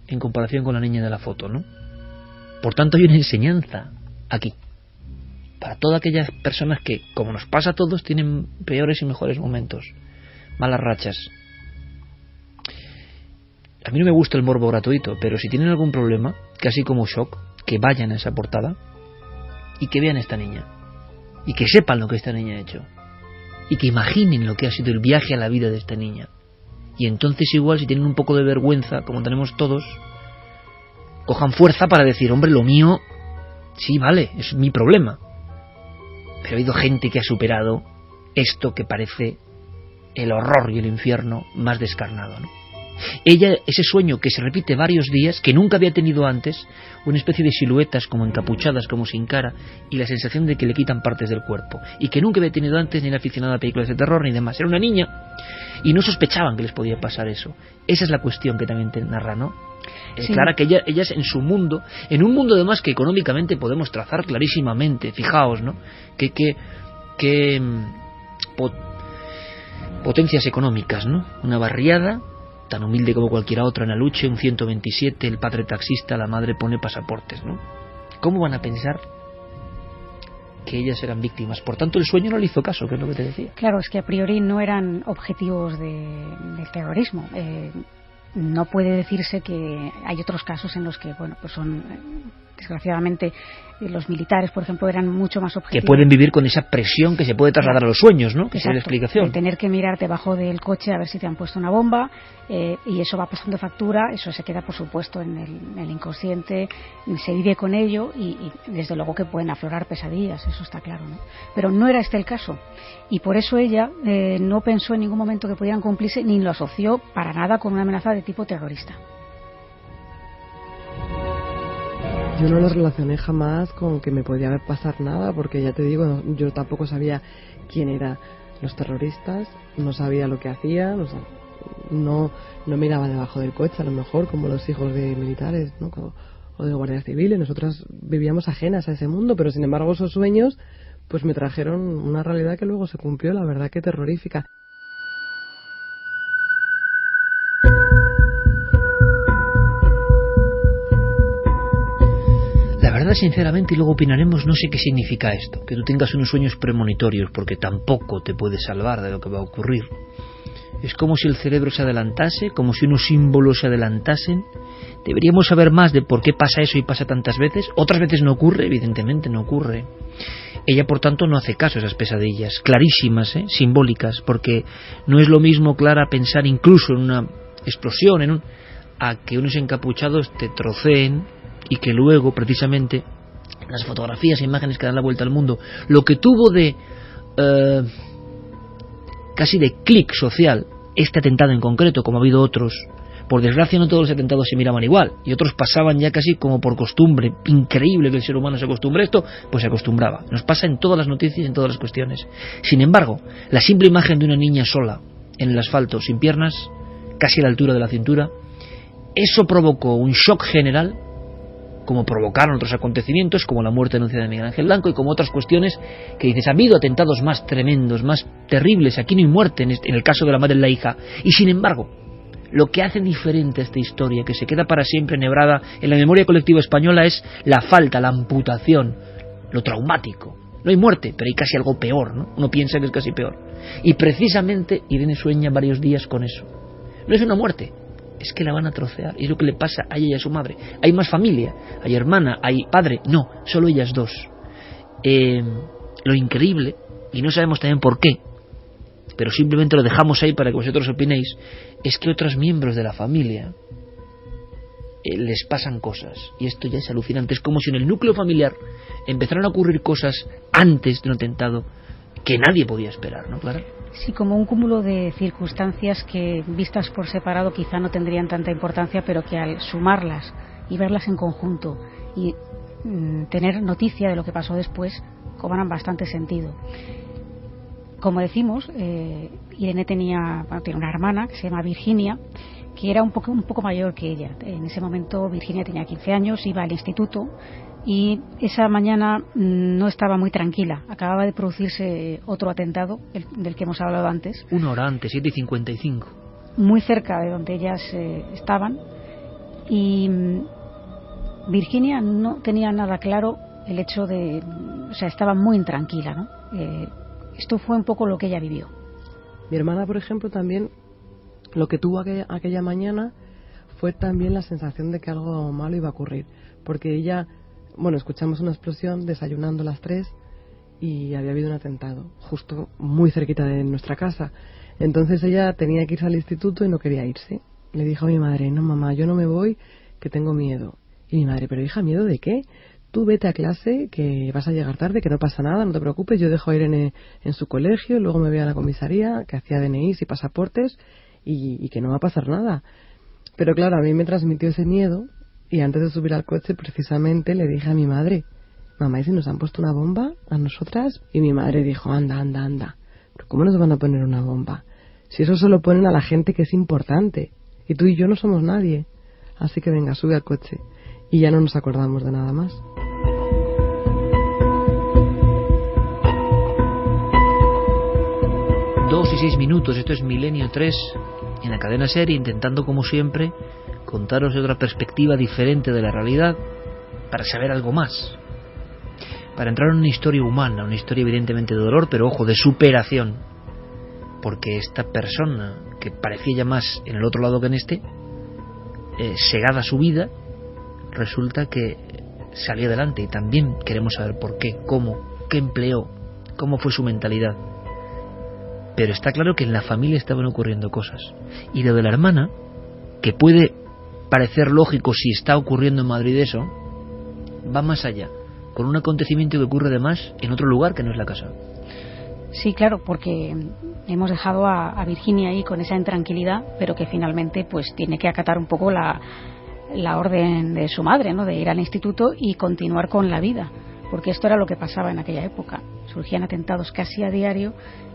S1: en comparación con la niña de la foto, ¿no? Por tanto, hay una enseñanza aquí para todas aquellas personas que, como nos pasa a todos, tienen peores y mejores momentos, malas rachas. A mí no me gusta el morbo gratuito, pero si tienen algún problema, casi como shock, que vayan a esa portada y que vean a esta niña, y que sepan lo que esta niña ha hecho, y que imaginen lo que ha sido el viaje a la vida de esta niña. Y entonces igual, si tienen un poco de vergüenza, como tenemos todos, cojan fuerza para decir, hombre, lo mío, sí, vale, es mi problema, pero ha habido gente que ha superado esto que parece el horror y el infierno más descarnado, ¿no? Ella, ese sueño que se repite varios días, que nunca había tenido antes, una especie de siluetas como encapuchadas, como sin cara, y la sensación de que le quitan partes del cuerpo, y que nunca había tenido antes, ni era aficionada a películas de terror ni demás. Era una niña y no sospechaban que les podía pasar eso. Esa es la cuestión que también te narra, ¿no? Sí. Clara, que ella es en su mundo, en un mundo además que económicamente podemos trazar clarísimamente. Fijaos, ¿no? Que potencias económicas, ¿no? Una barriada tan humilde como cualquiera otra en Aluche, un 127, el padre taxista, la madre pone pasaportes, ¿no? ¿Cómo van a pensar que ellas eran víctimas? Por tanto, el sueño no le hizo caso, que es lo que te decía.
S9: Claro, es que a priori no eran objetivos del terrorismo. No puede decirse que hay otros casos en los que, bueno, pues son desgraciadamente los militares, por ejemplo, eran mucho más objetivos.
S1: Que pueden vivir con esa presión que se puede trasladar a los sueños, ¿no? Que es la explicación.
S9: Tener que mirar debajo del coche a ver si te han puesto una bomba, y eso va pasando factura, eso se queda, por supuesto, en el inconsciente, se vive con ello y desde luego que pueden aflorar pesadillas, eso está claro, ¿no? Pero no era este el caso, y por eso ella no pensó en ningún momento que pudieran cumplirse, ni lo asoció para nada con una amenaza de tipo terrorista.
S10: Yo no lo relacioné jamás con que me podía pasar nada, porque ya te digo, yo tampoco sabía quién eran los terroristas, no sabía lo que hacían, no miraba debajo del coche, a lo mejor como los hijos de militares, ¿no? O de guardias civiles. Nosotras vivíamos ajenas a ese mundo, pero sin embargo esos sueños pues me trajeron una realidad que luego se cumplió, la verdad que terrorífica.
S1: La verdad, sinceramente, y luego opinaremos, no sé qué significa esto, que tú tengas unos sueños premonitorios, porque tampoco te puedes salvar de lo que va a ocurrir. Es como si el cerebro se adelantase, como si unos símbolos se adelantasen. Deberíamos saber más de por qué pasa eso y pasa tantas veces. Otras veces no ocurre, evidentemente no ocurre. Ella, por tanto, no hace caso a esas pesadillas, clarísimas, simbólicas, porque no es lo mismo, Clara, pensar incluso en una explosión, a que unos encapuchados te troceen y que luego, precisamente, las fotografías e imágenes que dan la vuelta al mundo, lo que tuvo de casi de clic social este atentado en concreto, como ha habido otros. Por desgracia, no todos los atentados se miraban igual, y otros pasaban ya casi como por costumbre. Increíble que el ser humano se acostumbre a esto, pues se acostumbraba. Nos pasa en todas las noticias, en todas las cuestiones. Sin embargo, la simple imagen de una niña sola en el asfalto, sin piernas, casi a la altura de la cintura, eso provocó un shock general, como provocaron otros acontecimientos, como la muerte anunciada de Miguel Ángel Blanco, y como otras cuestiones que dices, ha habido atentados más tremendos, más terribles, aquí no hay muerte, en el caso de la madre y la hija. Y sin embargo, lo que hace diferente a esta historia, que se queda para siempre enhebrada en la memoria colectiva española, es la falta, la amputación, lo traumático. No hay muerte, pero hay casi algo peor, ¿no? Uno piensa que es casi peor. Y precisamente Irene sueña varios días con eso. No es una muerte, es que la van a trocear. Es lo que le pasa a ella y a su madre. Hay más familia, hay hermana, hay padre. No, solo ellas dos. Lo increíble, y no sabemos también por qué, pero simplemente lo dejamos ahí para que vosotros opinéis, es que otros miembros de la familia les pasan cosas. Y esto ya es alucinante. Es como si en el núcleo familiar empezaran a ocurrir cosas antes de un atentado que nadie podía esperar, ¿no, Clara?
S9: Sí, como un cúmulo de circunstancias que, vistas por separado, quizá no tendrían tanta importancia, pero que al sumarlas y verlas en conjunto y tener noticia de lo que pasó después, cobran bastante sentido. Como decimos, Irene tiene una hermana que se llama Virginia, que era un poco mayor que ella. En ese momento Virginia tenía 15 años, iba al instituto, y esa mañana no estaba muy tranquila. Acababa de producirse otro atentado, del que hemos hablado antes.
S1: Una hora antes, 7:55.
S9: Muy cerca de donde ellas estaban. Y Virginia no tenía nada claro el hecho de... O sea, estaba muy intranquila, ¿no? Esto fue un poco lo que ella vivió.
S10: Mi hermana, por ejemplo, también lo que tuvo aquella mañana fue también la sensación de que algo malo iba a ocurrir. Porque ella... Bueno, escuchamos una explosión desayunando las 3 y había habido un atentado justo muy cerquita de nuestra casa. Entonces ella tenía que irse al instituto y no quería irse. Le dijo a mi madre, no mamá, yo no me voy, que tengo miedo. Y mi madre, pero hija, ¿miedo de qué? Tú vete a clase, que vas a llegar tarde, que no pasa nada, no te preocupes, yo dejo a Irene en su colegio, luego me voy a la comisaría, que hacía DNIs y pasaportes, y que no va a pasar nada. Pero claro, a mí me transmitió ese miedo. Y antes de subir al coche, precisamente, le dije a mi madre, mamá, ¿y si nos han puesto una bomba a nosotras? Y mi madre dijo, anda. ¿Pero cómo nos van a poner una bomba? Si eso se lo ponen a la gente que es importante. Y tú y yo no somos nadie. Así que venga, sube al coche. Y ya no nos acordamos de nada más.
S1: Dos y 6 minutos, esto es Milenio 3, en la cadena SER, intentando, como siempre, contaros de otra perspectiva diferente de la realidad, para saber algo más, para entrar en una historia humana, una historia evidentemente de dolor, pero ojo, de superación, porque esta persona, que parecía ya más en el otro lado que en este, segada a su vida, resulta que salió adelante, y también queremos saber por qué, cómo, qué empleó, cómo fue su mentalidad. Pero está claro que en la familia estaban ocurriendo cosas. Y lo de la hermana, que puede parecer lógico si está ocurriendo en Madrid eso, va más allá, con un acontecimiento que ocurre además en otro lugar que no es la casa.
S9: Sí, claro, porque hemos dejado a Virginia ahí con esa intranquilidad, pero que finalmente pues tiene que acatar un poco la orden de su madre, ¿no?, de ir al instituto y continuar con la vida, porque esto era lo que pasaba en aquella época. Surgían atentados casi a diario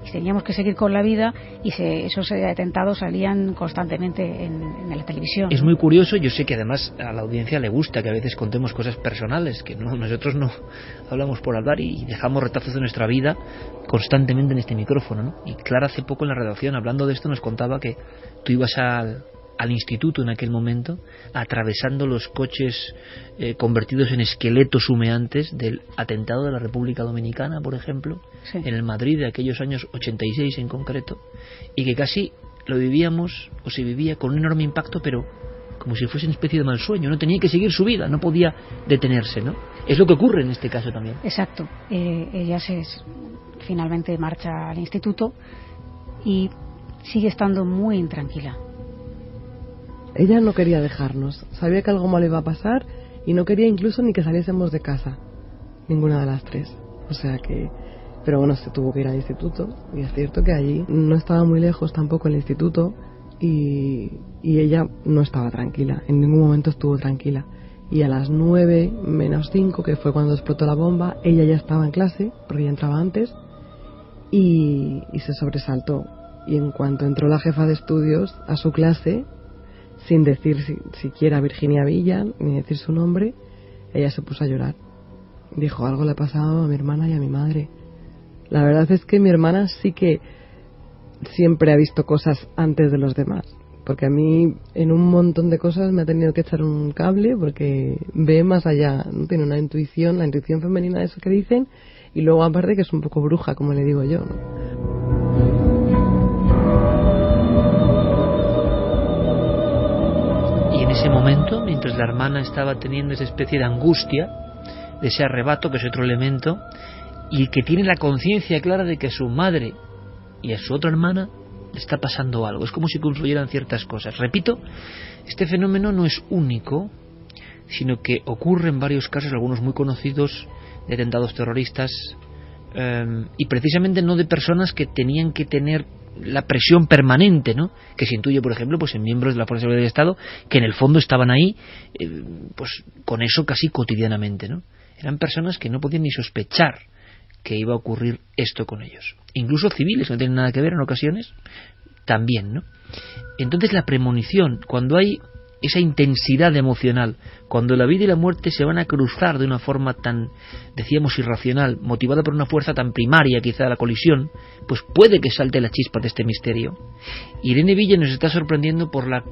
S9: y teníamos que seguir con la vida, y esos atentados salían constantemente en la televisión.
S1: Es muy curioso. Yo sé que además a la audiencia le gusta que a veces contemos cosas personales, que nosotros no hablamos por hablar y dejamos retazos de nuestra vida constantemente en este micrófono, ¿no? Y Clara hace poco en la redacción, hablando de esto, nos contaba que tú ibas al instituto en aquel momento, atravesando los coches convertidos en esqueletos humeantes del atentado de la República Dominicana, por ejemplo, sí, en el Madrid de aquellos años 86 en concreto, y que casi lo vivíamos, o se vivía con un enorme impacto, pero como si fuese una especie de mal sueño. No tenía que seguir su vida, no podía detenerse, ¿no? Es lo que ocurre en este caso también.
S9: Exacto. Ella finalmente marcha al instituto y sigue estando muy intranquila.
S10: Ella no quería dejarnos, sabía que algo malo iba a pasar y no quería incluso ni que saliésemos de casa, ninguna de las tres. O sea que, pero bueno, se tuvo que ir al instituto, y es cierto que allí no estaba muy lejos tampoco el instituto, y ella no estaba tranquila, en ningún momento estuvo tranquila. Y a las 9 menos 5, que fue cuando explotó la bomba, ella ya estaba en clase, porque ella entraba antes, y se sobresaltó. Y en cuanto entró la jefa de estudios a su clase, sin decir siquiera Virginia Villa, ni decir su nombre, ella se puso a llorar. Dijo: algo le ha pasado a mi hermana y a mi madre. La verdad es que mi hermana sí que siempre ha visto cosas antes de los demás, porque a mí en un montón de cosas me ha tenido que echar un cable, porque ve más allá, ¿no? Tiene una intuición, la intuición femenina, eso que dicen, y luego aparte que es un poco bruja, como le digo yo, ¿no?
S1: Y en ese momento, mientras la hermana estaba teniendo esa especie de angustia, de ese arrebato, que es otro elemento, y que tiene la conciencia clara de que a su madre y a su otra hermana le está pasando algo, es como si confluyeran ciertas cosas. Repito, este fenómeno no es único, sino que ocurre en varios casos, algunos muy conocidos, de atentados terroristas, y precisamente no de personas que tenían que tener la presión permanente, ¿no?, que se intuye, por ejemplo, pues en miembros de la Fuerza de Seguridad del Estado, que en el fondo estaban ahí pues con eso casi cotidianamente, ¿no? Eran personas que no podían ni sospechar que iba a ocurrir esto con ellos. Incluso civiles que no tienen nada que ver en ocasiones también, ¿no? Entonces la premonición, cuando hay esa intensidad emocional, cuando la vida y la muerte se van a cruzar de una forma tan, decíamos, irracional, motivada por una fuerza tan primaria, quizá la colisión, pues puede que salte la chispa de este misterio. Irene Villa nos está sorprendiendo por la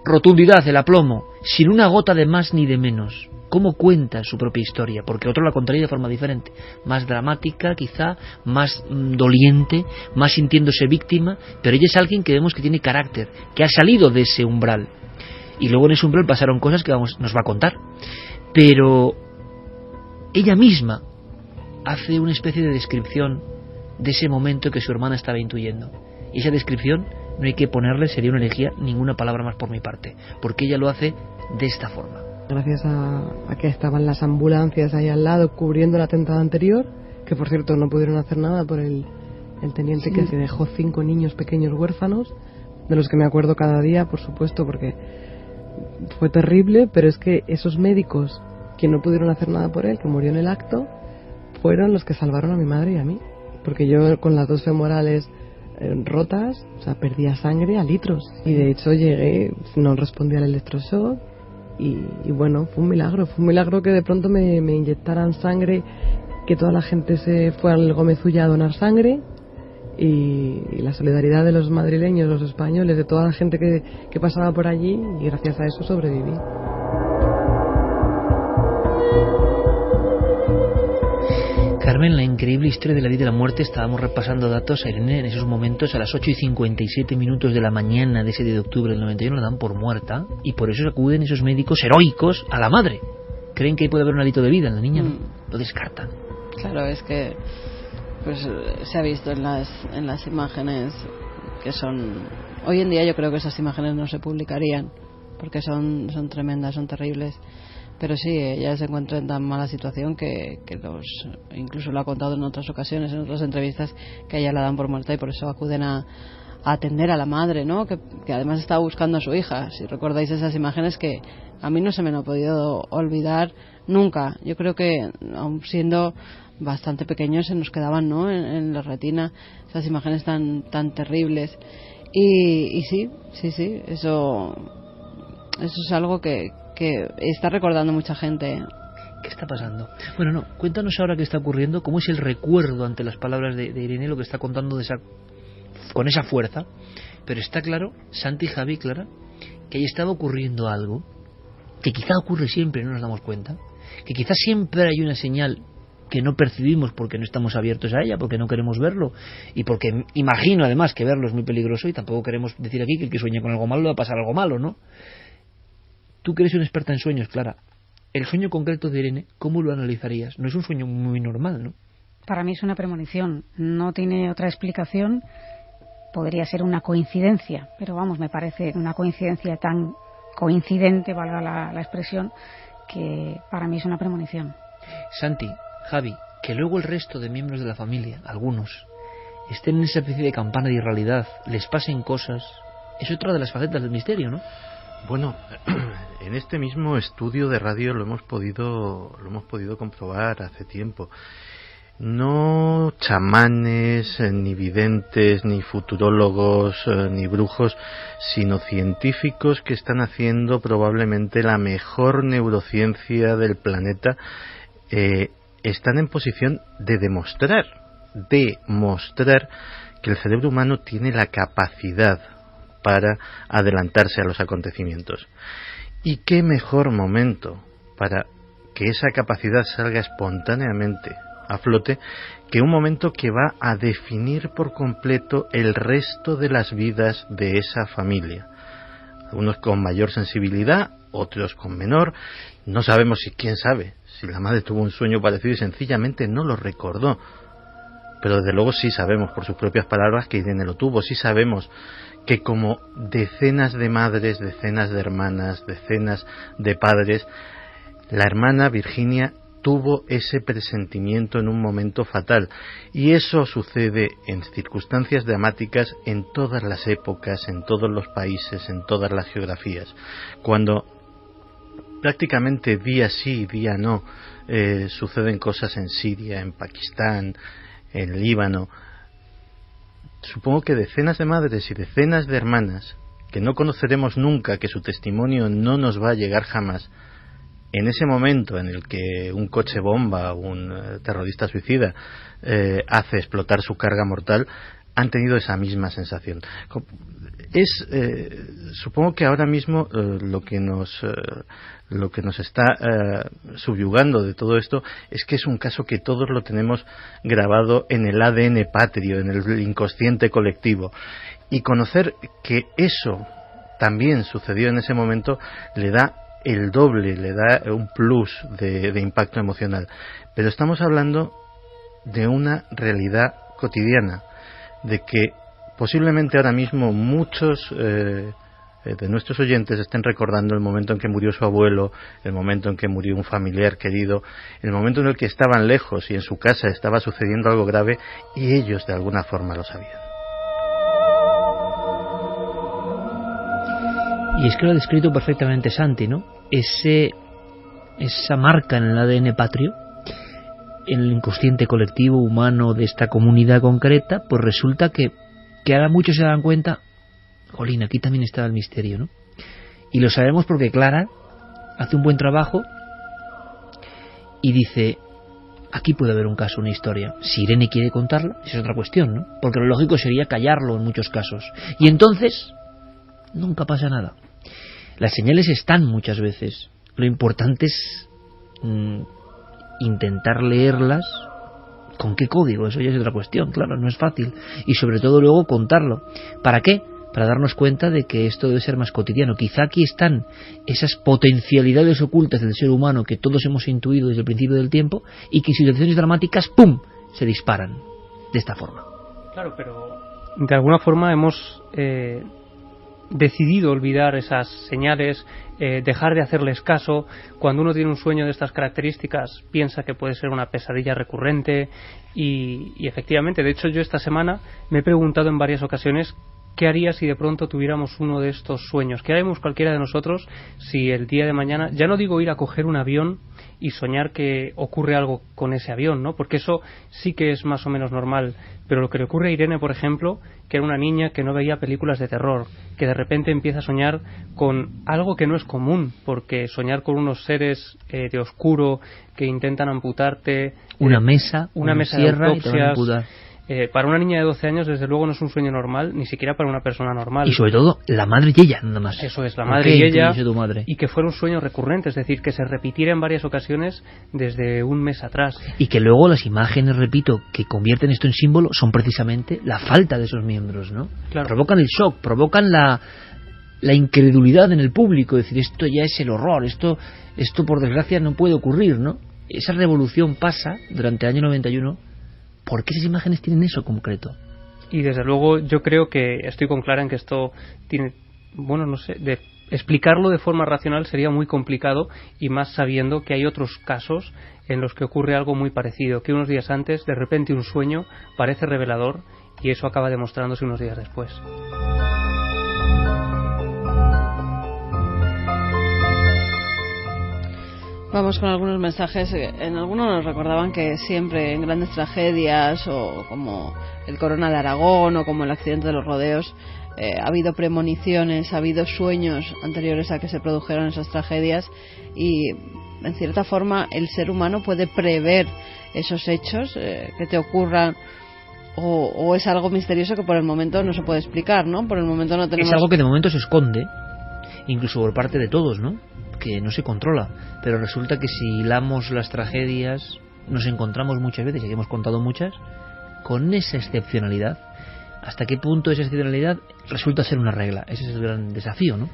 S1: rotundidad, el aplomo, sin una gota de más ni de menos. Cómo cuenta su propia historia, porque otro la contaría de forma diferente, más dramática quizá, más doliente, más sintiéndose víctima, pero ella es alguien que vemos que tiene carácter, que ha salido de ese umbral, y luego en ese umbral pasaron cosas que nos va a contar, pero ella misma hace una especie de descripción de ese momento que su hermana estaba intuyendo, y esa descripción no hay que ponerle, sería una herejía, ninguna palabra más por mi parte, porque ella lo hace de esta forma.
S10: Gracias a que estaban las ambulancias ahí al lado cubriendo el atentado anterior, que por cierto no pudieron hacer nada por el teniente, sí, que se dejó 5 niños pequeños huérfanos, de los que me acuerdo cada día, por supuesto, porque fue terrible, pero es que esos médicos que no pudieron hacer nada por él, que murió en el acto, fueron los que salvaron a mi madre y a mí, porque yo con las 2 femorales rotas, o sea, perdía sangre a litros, y de hecho llegué, no respondía al electroshock. Y bueno, fue un milagro que de pronto me inyectaran sangre, que toda la gente se fue al Gómez Ulla a donar sangre, y la solidaridad de los madrileños, los españoles, de toda la gente que pasaba por allí, y gracias a eso sobreviví.
S1: Carmen, la increíble historia de la vida y la muerte. Estábamos repasando datos. A Irene en esos momentos, a las 8:57 de la mañana de ese día de octubre del 91, la dan por muerta, y por eso acuden esos médicos heroicos a la madre, creen que puede haber un hálito de vida en la niña, ¿no? Lo descartan.
S2: Claro, es que pues se ha visto en las imágenes que son... Hoy en día yo creo que esas imágenes no se publicarían porque son tremendas, son terribles. Pero sí, ella se encuentra en tan mala situación que incluso lo ha contado en otras ocasiones, en otras entrevistas, que a ella la dan por muerta y por eso acuden a atender a la madre, ¿no? Que además estaba buscando a su hija. Si recordáis esas imágenes que a mí no se me han podido olvidar nunca. Yo creo que aun siendo bastante pequeños se nos quedaban, ¿no? En la retina esas imágenes tan terribles. Y sí, eso es algo que está recordando mucha gente.
S1: ¿Qué está pasando? Bueno, no, cuéntanos ahora qué está ocurriendo, cómo es el recuerdo ante las palabras de Irene, lo que está contando con esa fuerza. Pero está claro, Santi, Javi, Clara, que ahí estaba ocurriendo algo que quizá ocurre siempre y no nos damos cuenta, que quizá siempre hay una señal que no percibimos porque no estamos abiertos a ella, porque no queremos verlo y porque imagino además que verlo es muy peligroso y tampoco queremos decir aquí que el que sueña con algo malo le va a pasar algo malo, ¿no? Tú que eres una experta en sueños, Clara, el sueño concreto de Irene, ¿cómo lo analizarías? No es un sueño muy normal, ¿no?
S9: Para mí es una premonición, no tiene otra explicación. Podría ser una coincidencia, pero vamos, me parece una coincidencia tan coincidente, valga la expresión, que para mí es una premonición.
S1: Santi, Javi, que luego el resto de miembros de la familia, algunos, estén en esa especie de campana de irrealidad, les pasen cosas, es otra de las facetas del misterio, ¿no?
S3: Bueno, en este mismo estudio de radio lo hemos podido comprobar hace tiempo. No chamanes, ni videntes, ni futurólogos, ni brujos, sino científicos que están haciendo probablemente la mejor neurociencia del planeta, están en posición de demostrar que el cerebro humano tiene la capacidad para adelantarse a los acontecimientos. ¿Y qué mejor momento para que esa capacidad salga espontáneamente a flote que un momento que va a definir por completo el resto de las vidas de esa familia? Algunos con mayor sensibilidad, otros con menor. No sabemos quién sabe, si la madre tuvo un sueño parecido y sencillamente no lo recordó. Pero desde luego sí sabemos por sus propias palabras que Irene lo tuvo. Sí sabemos que como decenas de madres, decenas de hermanas, decenas de padres, la hermana Virginia tuvo ese presentimiento en un momento fatal. Y eso sucede en circunstancias dramáticas en todas las épocas, en todos los países, en todas las geografías. Cuando prácticamente día sí, día no, suceden cosas en Siria, en Pakistán, en Líbano. Supongo que decenas de madres y decenas de hermanas, que no conoceremos nunca, que su testimonio no nos va a llegar jamás, en ese momento en el que un coche bomba o un terrorista suicida hace explotar su carga mortal, han tenido esa misma sensación. Supongo que ahora mismo lo que nos está subyugando de todo esto es que es un caso que todos lo tenemos grabado en el ADN patrio, en el inconsciente colectivo, y conocer que eso también sucedió en ese momento le da el doble, le da un plus de impacto emocional. Pero estamos hablando de una realidad cotidiana, de que posiblemente ahora mismo muchos de nuestros oyentes estén recordando el momento en que murió su abuelo, el momento en que murió un familiar querido, el momento en el que estaban lejos y en su casa estaba sucediendo algo grave y ellos de alguna forma lo sabían.
S1: Y es que lo ha descrito perfectamente Santi, ¿no? Esa marca en el ADN patrio, en el inconsciente colectivo humano de esta comunidad concreta, pues resulta que ahora muchos se dan cuenta, jolín, aquí también está el misterio, ¿no? Y lo sabemos porque Clara hace un buen trabajo y dice, aquí puede haber un caso, una historia. Si Irene quiere contarla, es otra cuestión, ¿no? Porque lo lógico sería callarlo en muchos casos. Y entonces nunca pasa nada. Las señales están muchas veces. Lo importante es intentar leerlas. ¿Con qué código? Eso ya es otra cuestión, claro, no es fácil. Y sobre todo luego contarlo. ¿Para qué? para darnos cuenta de que esto debe ser más cotidiano. Quizá aquí están esas potencialidades ocultas del ser humano que todos hemos intuido desde el principio del tiempo y que en situaciones dramáticas, ¡pum!, se disparan de esta forma.
S4: Claro, pero de alguna forma hemos decidido olvidar esas señales, dejar de hacerles caso. Cuando uno tiene un sueño de estas características, piensa que puede ser una pesadilla recurrente y efectivamente, de hecho yo esta semana me he preguntado en varias ocasiones ¿qué haría si de pronto tuviéramos uno de estos sueños? ¿Qué haremos cualquiera de nosotros si el día de mañana, ya no digo ir a coger un avión y soñar que ocurre algo con ese avión, ¿no? Porque eso sí que es más o menos normal, pero lo que le ocurre a Irene, por ejemplo, que era una niña que no veía películas de terror, que de repente empieza a soñar con algo que no es común, porque soñar con unos seres de oscuro que intentan amputarte,
S1: una mesa
S4: de autopsias. Para una niña de 12 años, desde luego, no es un sueño normal, ni siquiera para una persona normal.
S1: Y sobre todo, la madre y ella, nada más.
S4: Eso es, la madre y ella, y que fuera un sueño recurrente, es decir, que se repitiera en varias ocasiones desde un mes atrás.
S1: Y que luego las imágenes, repito, que convierten esto en símbolo, son precisamente la falta de esos miembros, ¿no?
S4: Claro.
S1: Provocan el shock, provocan la incredulidad en el público, es decir, esto ya es el horror, esto por desgracia no puede ocurrir, ¿no? Esa revolución pasa durante el año 91. ¿Por qué esas imágenes tienen eso concreto?
S4: Y desde luego yo creo que estoy con Clara en que esto tiene, bueno, no sé, de explicarlo de forma racional sería muy complicado, y más sabiendo que hay otros casos en los que ocurre algo muy parecido, que unos días antes de repente un sueño parece revelador y eso acaba demostrándose unos días después.
S2: Vamos con algunos mensajes. En algunos nos recordaban que siempre en grandes tragedias, o como el Corona de Aragón o como el accidente de los rodeos, ha habido premoniciones, ha habido sueños anteriores a que se produjeran esas tragedias, y en cierta forma el ser humano puede prever esos hechos que te ocurran, o es algo misterioso que por el momento no se puede explicar, ¿no? Por el momento no tenemos...
S1: Es algo que de momento se esconde, incluso por parte de todos, ¿no? Que no se controla, pero resulta que si hilamos las tragedias nos encontramos muchas veces, y aquí hemos contado muchas, con esa excepcionalidad. ¿Hasta qué punto esa excepcionalidad resulta ser una regla? Ese es el gran desafío, ¿no?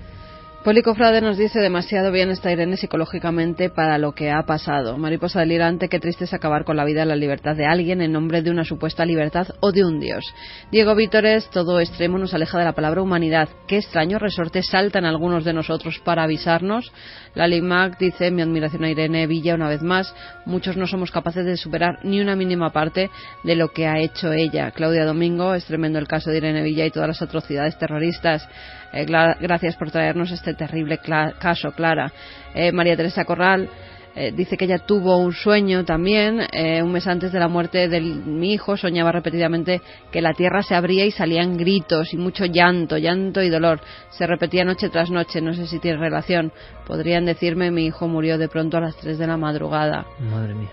S2: Poli Cofrade nos dice: demasiado bien está Irene psicológicamente para lo que ha pasado. Mariposa delirante, qué triste es acabar con la vida y la libertad de alguien en nombre de una supuesta libertad o de un dios. Diego Vítores: todo extremo nos aleja de la palabra humanidad. Qué extraños resortes saltan algunos de nosotros para avisarnos. Lali Mac dice: mi admiración a Irene Villa una vez más. Muchos no somos capaces de superar ni una mínima parte de lo que ha hecho ella. Claudia Domingo: es tremendo el caso de Irene Villa y todas las atrocidades terroristas. Gracias por traernos este terrible caso, Clara. María Teresa Corral dice que ella tuvo un sueño también, un mes antes de la muerte de mi hijo. Soñaba repetidamente que la tierra se abría y salían gritos y mucho llanto y dolor. Se repetía noche tras noche. No sé si tiene relación. Podrían decirme: mi hijo murió de pronto a las 3 de la madrugada.
S1: Madre mía.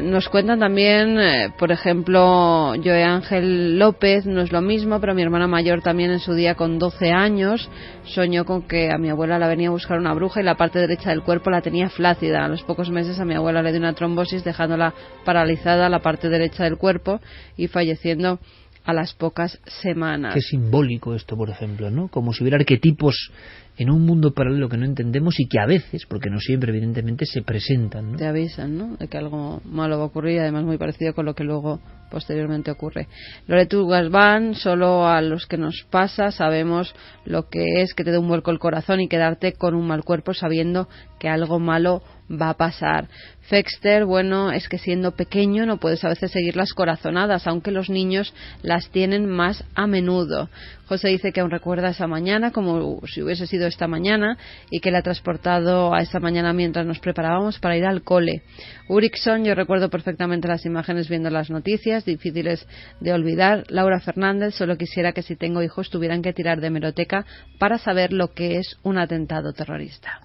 S2: Nos cuentan también, por ejemplo, Joe Ángel López: no es lo mismo, pero mi hermana mayor también en su día, con 12 años, soñó con que a mi abuela la venía a buscar una bruja y la parte derecha del cuerpo la tenía flácida. A los pocos meses a mi abuela le dio una trombosis, dejándola paralizada la parte derecha del cuerpo y falleciendo a las pocas semanas.
S1: Qué simbólico esto, por ejemplo, ¿no? Como si hubiera arquetipos en un mundo paralelo que no entendemos y que a veces, porque no siempre, evidentemente, se presentan, ¿no?
S2: Te avisan, ¿no?, de que algo malo va a ocurrir, y además muy parecido con lo que luego posteriormente ocurre. Loreto Gasván: solo a los que nos pasa sabemos lo que es que te dé un vuelco el corazón y quedarte con un mal cuerpo sabiendo que algo malo va a pasar. Fexter: bueno, es que siendo pequeño no puedes a veces seguir las corazonadas, aunque los niños las tienen más a menudo. José dice que aún recuerda esa mañana como si hubiese sido esta mañana, y que le ha transportado a esa mañana mientras nos preparábamos para ir al cole. Urickson: yo recuerdo perfectamente las imágenes viendo las noticias, difíciles de olvidar. Laura Fernández: solo quisiera que si tengo hijos tuvieran que tirar de hemeroteca para saber lo que es un atentado terrorista.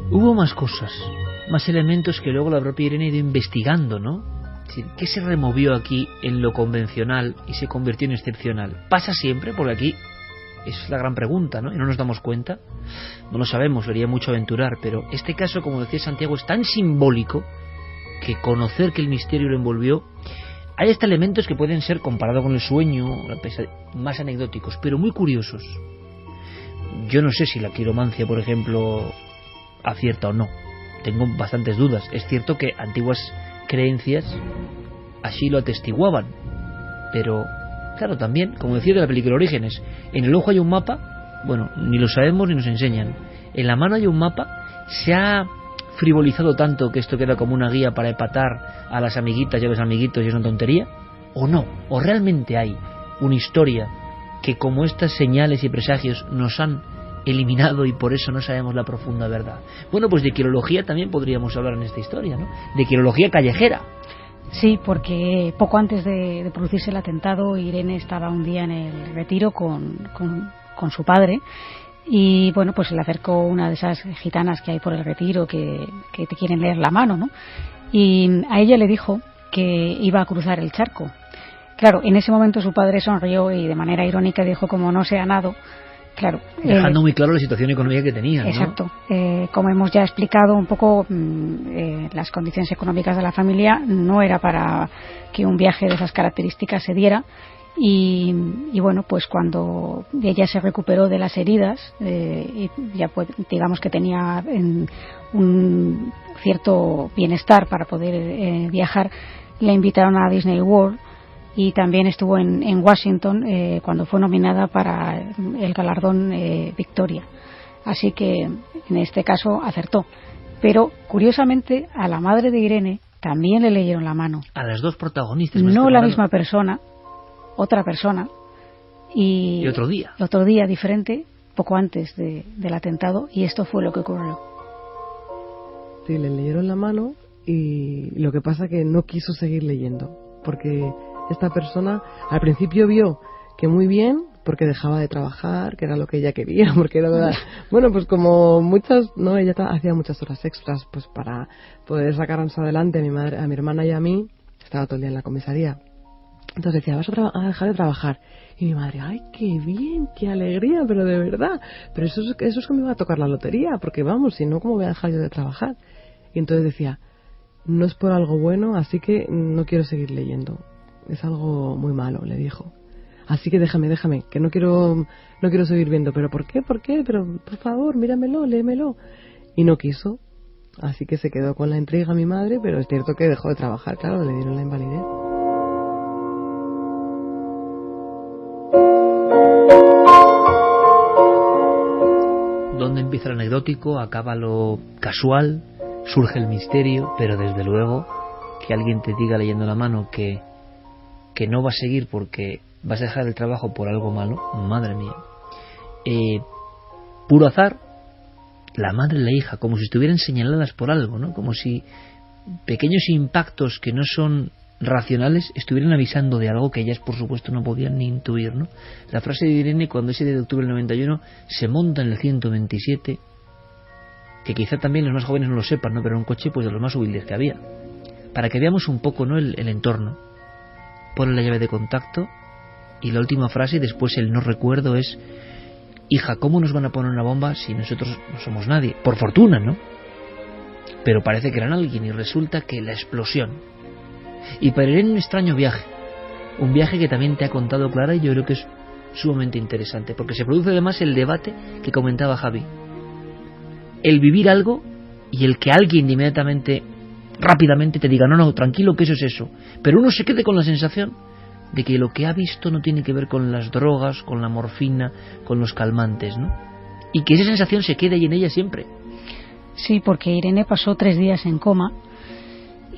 S1: Hubo más cosas, más elementos que luego la propia Irene ha ido investigando, ¿no? Es decir, ¿qué se removió aquí en lo convencional y se convirtió en excepcional? ¿Pasa siempre? Porque aquí es la gran pregunta, ¿no? Y no nos damos cuenta, no lo sabemos, sería mucho aventurar, pero este caso, como decía Santiago, es tan simbólico que conocer que el misterio lo envolvió Hay hasta elementos que pueden ser, comparado con el sueño, más anecdóticos, pero muy curiosos. Yo no sé si la quiromancia, por ejemplo, acierta o no. Tengo bastantes dudas. Es cierto que antiguas creencias así lo atestiguaban, pero claro, también, como decía de la película Orígenes, en el ojo hay un mapa, bueno, ni lo sabemos ni nos enseñan. En la mano hay un mapa. Se ha frivolizado tanto que esto queda como una guía para epatar a las amiguitas y a los amiguitos y es una tontería, o no, o realmente hay una historia que, como estas señales y presagios, nos han eliminado y por eso no sabemos la profunda verdad. Bueno, pues de quirología también podríamos hablar en esta historia, ¿no? De quirología callejera.
S9: Sí, porque poco antes de producirse el atentado, Irene estaba un día en el retiro con su padre. Y bueno, pues se le acercó una de esas gitanas que hay por el retiro que te quieren leer la mano, ¿no? Y a ella le dijo que iba a cruzar el charco. Claro, en ese momento su padre sonrió y de manera irónica dijo, como no sea nado, claro.
S1: Dejando muy claro la situación económica que tenía, ¿no?
S9: Exacto. Como hemos ya explicado un poco, las condiciones económicas de la familia no era para que un viaje de esas características se diera. Y bueno, pues cuando ella se recuperó de las heridas, y ya pues, digamos que tenía un cierto bienestar para poder viajar, la invitaron a Disney World y también estuvo en Washington cuando fue nominada para el galardón Victoria. Así que en este caso acertó. Pero curiosamente a la madre de Irene también le leyeron la mano.
S1: A las dos protagonistas.
S9: No la misma persona. Otra persona y
S1: otro
S9: día diferente, poco antes del atentado, y esto fue lo que ocurrió.
S10: Sí, le leyeron la mano y lo que pasa que no quiso seguir leyendo, porque esta persona al principio vio que muy bien, porque dejaba de trabajar, que era lo que ella quería, porque era bueno, pues como muchas, no, ella hacía muchas horas extras pues para poder sacarnos adelante a mi hermana y a mí. Estaba todo el día en la comisaría. Entonces decía, vas a dejar de trabajar. Y mi madre, ay, qué bien, qué alegría, pero de verdad. Pero eso es que me va a tocar la lotería, porque vamos, si no, ¿cómo voy a dejar yo de trabajar? Y entonces decía, no es por algo bueno, así que no quiero seguir leyendo. Es algo muy malo, le dijo. Así que déjame, que no quiero seguir viendo. ¿Pero por qué? Pero, por favor, míramelo, léemelo. Y no quiso. Así que se quedó con la intriga mi madre, pero es cierto que dejó de trabajar, claro, le dieron la invalidez.
S1: Donde empieza el anecdótico, acaba lo casual, surge el misterio, pero desde luego que alguien te diga leyendo la mano que no va a seguir porque vas a dejar el trabajo por algo malo, madre mía. Puro azar, la madre y la hija, como si estuvieran señaladas por algo, ¿no? Como si pequeños impactos que no son racionales estuvieran avisando de algo que ellas por supuesto no podían ni intuir, ¿no? La frase de Irene cuando ese día de octubre del 91 se monta en el 127, que quizá también los más jóvenes no lo sepan, ¿no? Pero era un coche pues de los más humildes que había, para que veamos un poco, ¿no? el entorno. Pone la llave de contacto y la última frase y después el no recuerdo es: hija, ¿cómo nos van a poner una bomba si nosotros no somos nadie? Por fortuna, ¿no? Pero parece que eran alguien y resulta que la explosión. Y para Irene un extraño viaje, un viaje que también te ha contado Clara y yo creo que es sumamente interesante, porque se produce además el debate que comentaba Javi, el vivir algo y el que alguien inmediatamente, rápidamente te diga no, tranquilo, que eso es eso, pero uno se quede con la sensación de que lo que ha visto no tiene que ver con las drogas, con la morfina, con los calmantes, ¿no? Y que esa sensación se quede ahí en ella siempre.
S9: Sí, porque Irene pasó 3 días en coma.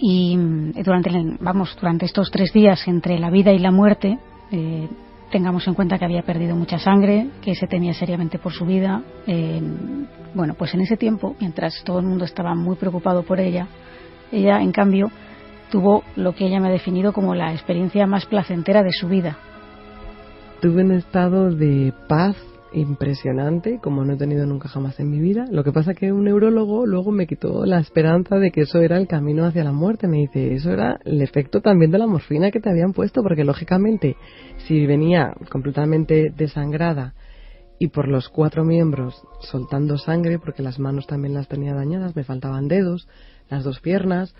S9: Y durante estos 3 días entre la vida y la muerte, tengamos en cuenta que había perdido mucha sangre, que se temía seriamente por su vida. Bueno, pues en ese tiempo, mientras todo el mundo estaba muy preocupado por ella en cambio tuvo lo que ella me ha definido como la experiencia más placentera de su vida.
S10: Tuve un estado de paz impresionante como no he tenido nunca jamás en mi vida. Lo que pasa que un neurólogo luego me quitó la esperanza de que eso era el camino hacia la muerte. Me dice, eso era el efecto también de la morfina que te habían puesto, porque lógicamente si venía completamente desangrada y por los 4 miembros soltando sangre, porque las manos también las tenía dañadas, me faltaban dedos, las 2 piernas,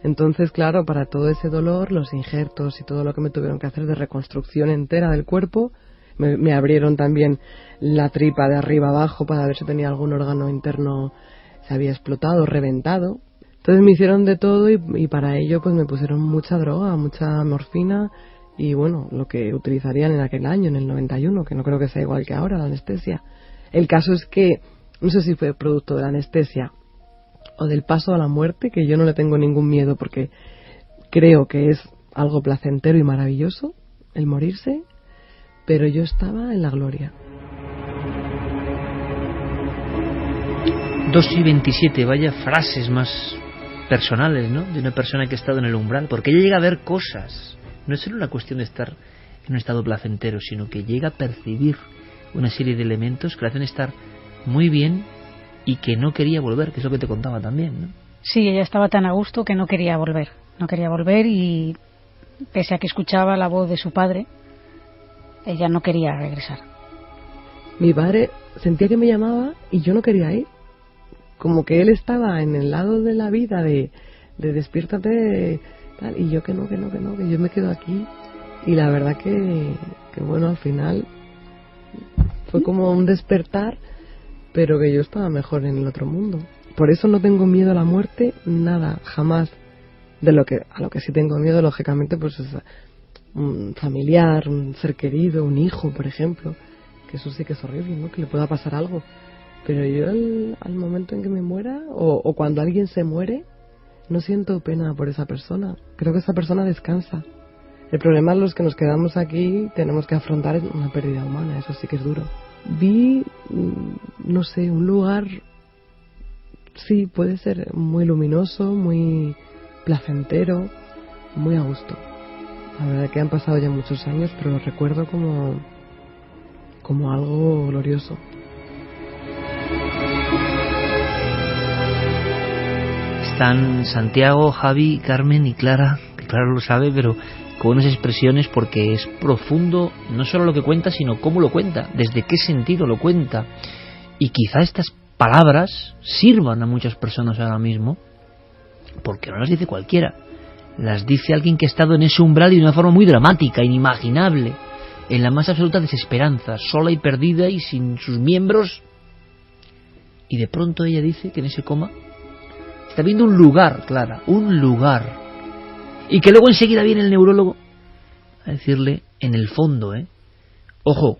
S10: Entonces, claro, para todo ese dolor, los injertos y todo lo que me tuvieron que hacer de reconstrucción entera del cuerpo, me abrieron también la tripa de arriba abajo para ver si tenía algún órgano interno, se había explotado, reventado. Entonces me hicieron de todo y para ello pues me pusieron mucha droga, mucha morfina y bueno, lo que utilizarían en aquel año, en el 91, que no creo que sea igual que ahora la anestesia. El caso es que, no sé si fue producto de la anestesia o del paso a la muerte, que yo no le tengo ningún miedo porque creo que es algo placentero y maravilloso el morirse, pero yo estaba en la gloria.
S1: 2:27, vaya frases más personales, ¿no? De una persona que ha estado en el umbral, porque ella llega a ver cosas. No es solo una cuestión de estar en un estado placentero, sino que llega a percibir una serie de elementos que le hacen estar muy bien y que no quería volver, que es lo que te contaba también, ¿no?
S9: Sí, ella estaba tan a gusto que no quería volver. No quería volver y pese a que escuchaba la voz de su padre, ella no quería regresar.
S10: Mi padre sentía que me llamaba y yo no quería ir. Como que él estaba en el lado de la vida de despiértate tal, y yo que no, que yo me quedo aquí. Y la verdad que bueno, al final fue como un despertar, pero que yo estaba mejor en el otro mundo. Por eso no tengo miedo a la muerte, nada, jamás. A lo que sí tengo miedo, lógicamente, pues es un familiar, un ser querido, un hijo, por ejemplo, que eso sí que es horrible, ¿no? Que le pueda pasar algo. Pero yo al momento en que me muera, o cuando alguien se muere, no siento pena por esa persona. Creo que esa persona descansa. El problema es los que nos quedamos aquí, tenemos que afrontar una pérdida humana, eso sí que es duro. Vi, no sé, un lugar, sí, puede ser muy luminoso, muy placentero, muy a gusto. La verdad que han pasado ya muchos años, pero lo recuerdo como algo glorioso.
S1: Están Santiago, Javi, Carmen y Clara, que Clara lo sabe, pero con unas expresiones porque es profundo no solo lo que cuenta, sino cómo lo cuenta, desde qué sentido lo cuenta. Y quizá estas palabras sirvan a muchas personas ahora mismo, porque no las dice cualquiera. Las dice alguien que ha estado en ese umbral y de una forma muy dramática, inimaginable, en la más absoluta desesperanza, sola y perdida y sin sus miembros. Y de pronto ella dice que en ese coma está viendo un lugar, Clara, un lugar. Y que luego enseguida viene el neurólogo a decirle, en el fondo, ojo,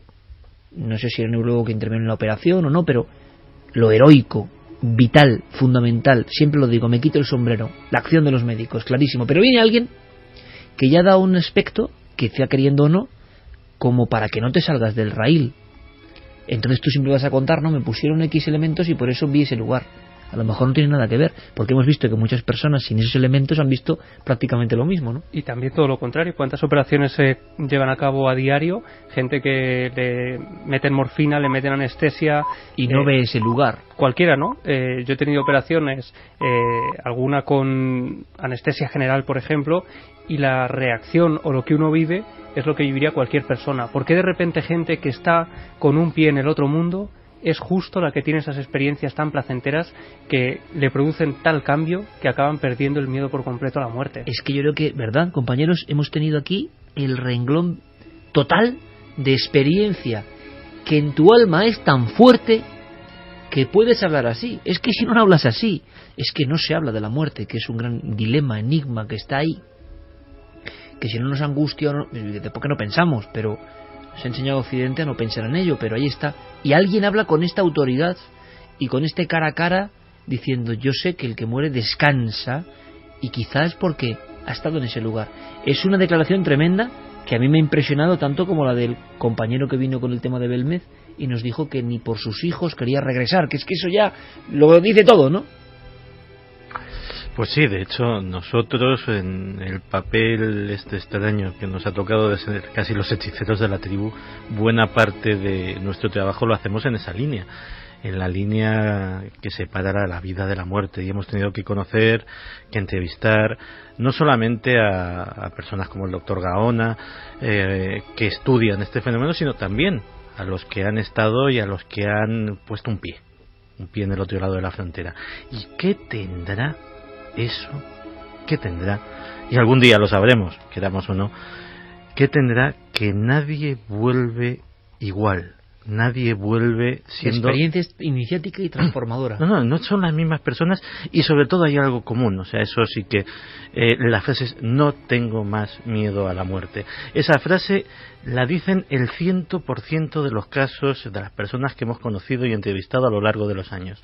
S1: no sé si el neurólogo que interviene en la operación o no, pero lo heroico, vital, fundamental, siempre lo digo, me quito el sombrero, la acción de los médicos, clarísimo. Pero viene alguien que ya da un aspecto, que sea queriendo o no, como para que no te salgas del raíl. Entonces tú siempre vas a contar, no, me pusieron X elementos y por eso vi ese lugar. A lo mejor no tiene nada que ver, porque hemos visto que muchas personas sin esos elementos han visto prácticamente lo mismo, ¿no?
S4: Y también todo lo contrario. ¿Cuántas operaciones se llevan a cabo a diario? Gente que le meten morfina, le meten anestesia
S1: y no ve ese lugar.
S4: Cualquiera, ¿no? Yo he tenido operaciones, alguna con anestesia general, por ejemplo, y la reacción o lo que uno vive es lo que viviría cualquier persona. ¿Por qué de repente gente que está con un pie en el otro mundo es justo la que tiene esas experiencias tan placenteras que le producen tal cambio que acaban perdiendo el miedo por completo a la muerte?
S1: Es que yo creo que, ¿verdad, compañeros? Hemos tenido aquí el renglón total de experiencia que en tu alma es tan fuerte que puedes hablar así. Es que si no hablas así, es que no se habla de la muerte, que es un gran dilema, enigma que está ahí, que si no nos angustia, ¿de por qué no pensamos? Pero nos ha enseñado Occidente a no pensar en ello, pero ahí está. Y alguien habla con esta autoridad y con este cara a cara diciendo, yo sé que el que muere descansa, y quizás porque ha estado en ese lugar. Es una declaración tremenda que a mí me ha impresionado tanto como la del compañero que vino con el tema de Belmez y nos dijo que ni por sus hijos quería regresar, que es que eso ya lo dice todo, ¿no?
S3: Pues sí, de hecho, nosotros en el papel extraño que nos ha tocado de ser casi los hechiceros de la tribu, buena parte de nuestro trabajo lo hacemos en esa línea, en la línea que separa la vida de la muerte, y hemos tenido que conocer, que entrevistar, no solamente a personas como el doctor Gaona, que estudian este fenómeno, sino también a los que han estado y a los que han puesto un pie en el otro lado de la frontera. ¿Y qué tendrá eso ¿qué tendrá? Y algún día lo sabremos, queramos o no, ¿qué tendrá que nadie vuelve igual? Nadie vuelve siendo...
S1: La experiencia es iniciática y transformadora.
S3: No son las mismas personas, y sobre todo hay algo común. O sea, eso sí que... la frase es: no tengo más miedo a la muerte. Esa frase la dicen el 100% de los casos de las personas que hemos conocido y entrevistado a lo largo de los años.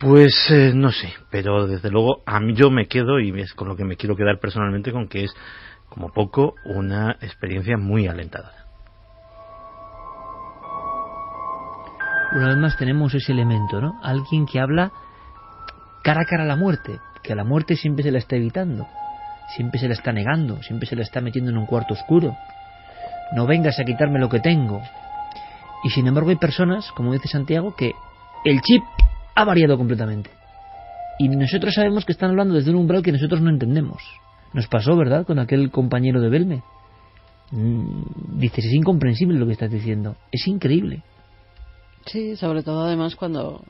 S3: Pues no sé, pero desde luego a mí yo me quedo, y es con lo que me quiero quedar personalmente, con que es como poco una experiencia muy alentadora.
S1: Una vez más tenemos ese elemento, ¿no? Alguien que habla cara a cara a la muerte, que a la muerte siempre se la está evitando, siempre se la está negando, siempre se la está metiendo en un cuarto oscuro. No vengas a quitarme lo que tengo. Y sin embargo hay personas, como dice Santiago, que el chip ha variado completamente. Y nosotros sabemos que están hablando desde un umbral que nosotros no entendemos. Nos pasó, ¿verdad?, con aquel compañero de Belme. Dices, es incomprensible lo que estás diciendo. Es increíble.
S2: Sí, sobre todo además cuando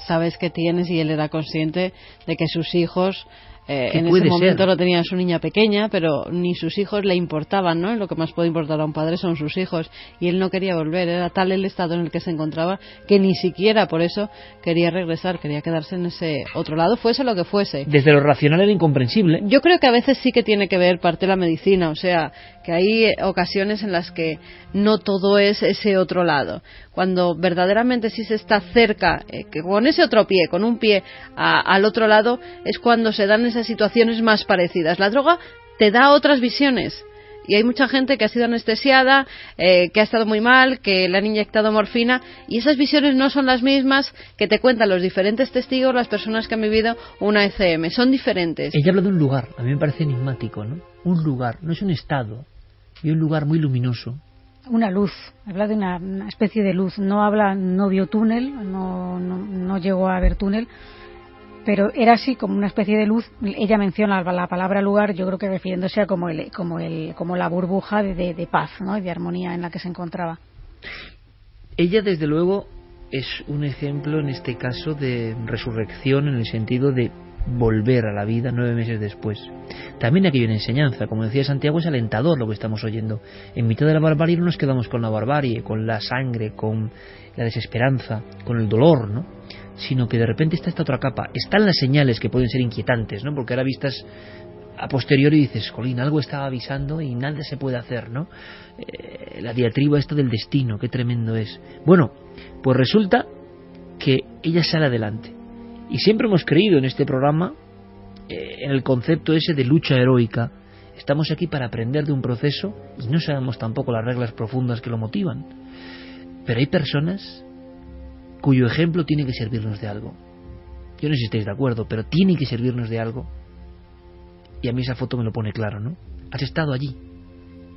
S2: sabes que tienes, y él era consciente de que sus hijos en ese momento no tenía su niña pequeña, pero ni sus hijos le importaban, ¿no? Lo que más puede importar a un padre son sus hijos, y él no quería volver. Era tal el estado en el que se encontraba que ni siquiera por eso quería regresar, quería quedarse en ese otro lado, fuese lo que fuese.
S1: Desde lo racional era incomprensible.
S2: Yo creo que a veces sí que tiene que ver parte de la medicina, o sea, que hay ocasiones en las que no todo es ese otro lado. Cuando verdaderamente sí se está cerca, que con ese otro pie, con un pie al otro lado, es cuando se dan esas situaciones más parecidas. La droga te da otras visiones, y hay mucha gente que ha sido anestesiada, que ha estado muy mal, que le han inyectado morfina, y esas visiones no son las mismas que te cuentan los diferentes testigos, las personas que han vivido una ECM, son diferentes.
S1: Ella habla de un lugar, a mí me parece enigmático, ¿no? Un lugar, no es un estado, y un lugar muy luminoso.
S9: Una luz, habla de una especie de luz, no vio túnel, no llegó a ver túnel, pero era así como una especie de luz. Ella menciona la palabra lugar, yo creo que refiriéndose a como la burbuja de paz, ¿no?, y de armonía en la que se encontraba.
S1: Ella desde luego es un ejemplo en este caso de resurrección, en el sentido de volver a la vida 9 meses después. También aquí hay una enseñanza, como decía Santiago, es alentador lo que estamos oyendo. En mitad de la barbarie no nos quedamos con la barbarie, con la sangre, con la desesperanza, con el dolor, ¿no?, sino que de repente está esta otra capa. Están las señales que pueden ser inquietantes, ¿no?, porque ahora vistas a posteriori dices, jolín, algo estaba avisando y nada se puede hacer, ¿no? La diatriba esta del destino, qué tremendo es. Bueno, pues resulta que ella sale adelante. Y siempre hemos creído en este programa en el concepto ese de lucha heroica. Estamos aquí para aprender de un proceso y no sabemos tampoco las reglas profundas que lo motivan. Pero hay personas cuyo ejemplo tiene que servirnos de algo. Yo no sé si estáis de acuerdo, pero tiene que servirnos de algo. Y a mí esa foto me lo pone claro, ¿no? Has estado allí,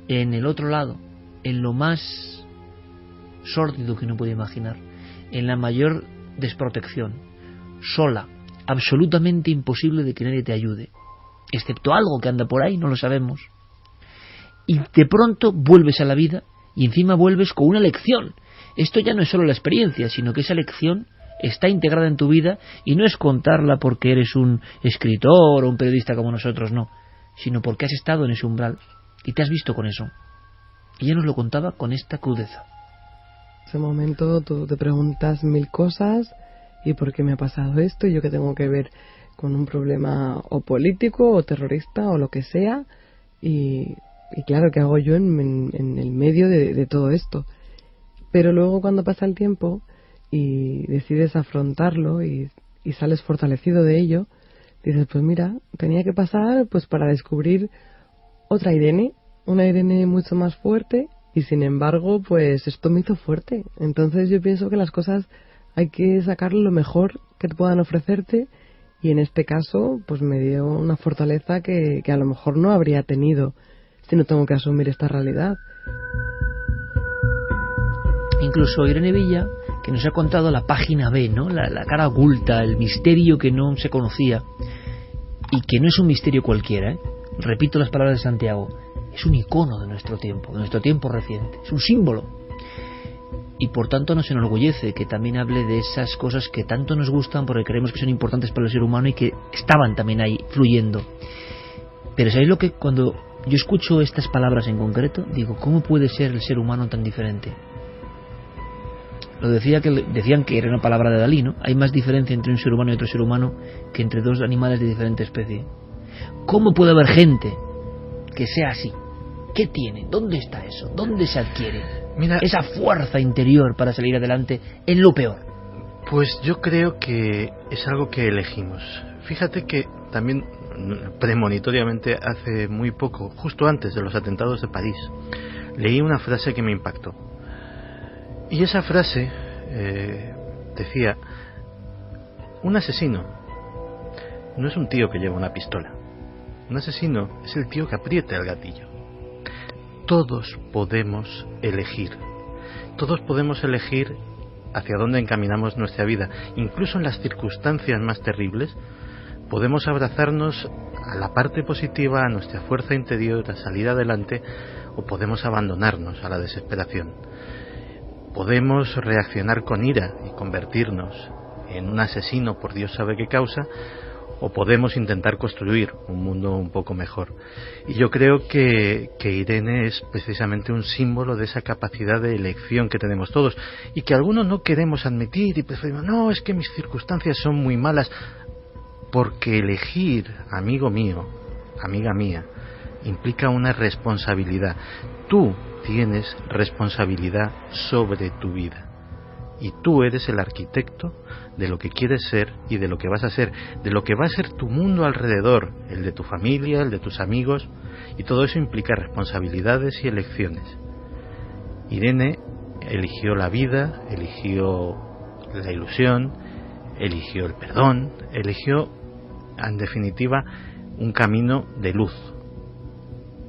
S1: en el otro lado, en lo más sórdido que uno puede imaginar, en la mayor desprotección, sola, absolutamente imposible de que nadie te ayude, excepto algo que anda por ahí, no lo sabemos. Y de pronto vuelves a la vida, y encima vuelves con una lección. Esto ya no es solo la experiencia, sino que esa lección está integrada en tu vida, y no es contarla porque eres un escritor o un periodista como nosotros, no, sino porque has estado en ese umbral y te has visto con eso. Y ella nos lo contaba con esta crudeza.
S10: En ese momento tú te preguntas 1000 cosas, y por qué me ha pasado esto, y yo que tengo que ver con un problema o político o terrorista o lo que sea, y claro, ¿qué hago yo en el medio de todo esto? Pero luego cuando pasa el tiempo y decides afrontarlo y sales fortalecido de ello, dices, pues mira, tenía que pasar pues para descubrir otra Irene, una Irene mucho más fuerte, y sin embargo pues esto me hizo fuerte. Entonces yo pienso que las cosas hay que sacarle lo mejor que puedan ofrecerte, y en este caso pues me dio una fortaleza que a lo mejor no habría tenido si no tengo que asumir esta realidad.
S1: Incluso Irene Villa, que nos ha contado la página B, ¿no?, la cara oculta, el misterio que no se conocía, y que no es un misterio cualquiera, ¿eh? Repito las palabras de Santiago, es un icono de nuestro tiempo reciente, es un símbolo. y por tanto nos enorgullece que también hable de esas cosas que tanto nos gustan porque creemos que son importantes para el ser humano y que estaban también ahí fluyendo. Pero ¿sabéis lo que cuando yo escucho estas palabras en concreto? Digo, ¿cómo puede ser el ser humano tan diferente? Lo decían que era una palabra de Dalí, ¿no? Hay más diferencia entre un ser humano y otro ser humano que entre dos animales de diferente especie. ¿Cómo puede haber gente que sea así? ¿Qué tiene? ¿Dónde está eso? ¿Dónde se adquiere esa fuerza interior para salir adelante en lo peor?
S3: Pues yo creo que es algo que elegimos. Fíjate que también premonitoriamente hace muy poco, justo antes de los atentados de París, leí una frase que me impactó. Y esa frase decía: un asesino no es un tío que lleva una pistola. Un asesino es el tío que aprieta el gatillo. Todos podemos elegir. Todos podemos elegir hacia dónde encaminamos nuestra vida. Incluso en las circunstancias más terribles, podemos abrazarnos a la parte positiva, a nuestra fuerza interior, a salir adelante, o podemos abandonarnos a la desesperación. Podemos reaccionar con ira y convertirnos en un asesino por Dios sabe qué causa, o podemos intentar construir un mundo un poco mejor. Y yo creo que Irene es precisamente un símbolo de esa capacidad de elección que tenemos todos, y que algunos no queremos admitir y preferimos, no, es que mis circunstancias son muy malas, porque elegir, amigo mío, amiga mía, implica una responsabilidad. Tú tienes responsabilidad sobre tu vida. Y tú eres el arquitecto de lo que quieres ser y de lo que vas a ser, de lo que va a ser tu mundo alrededor, el de tu familia, el de tus amigos, y todo eso implica responsabilidades y elecciones. Irene eligió la vida, eligió la ilusión, eligió el perdón, eligió, en definitiva, un camino de luz.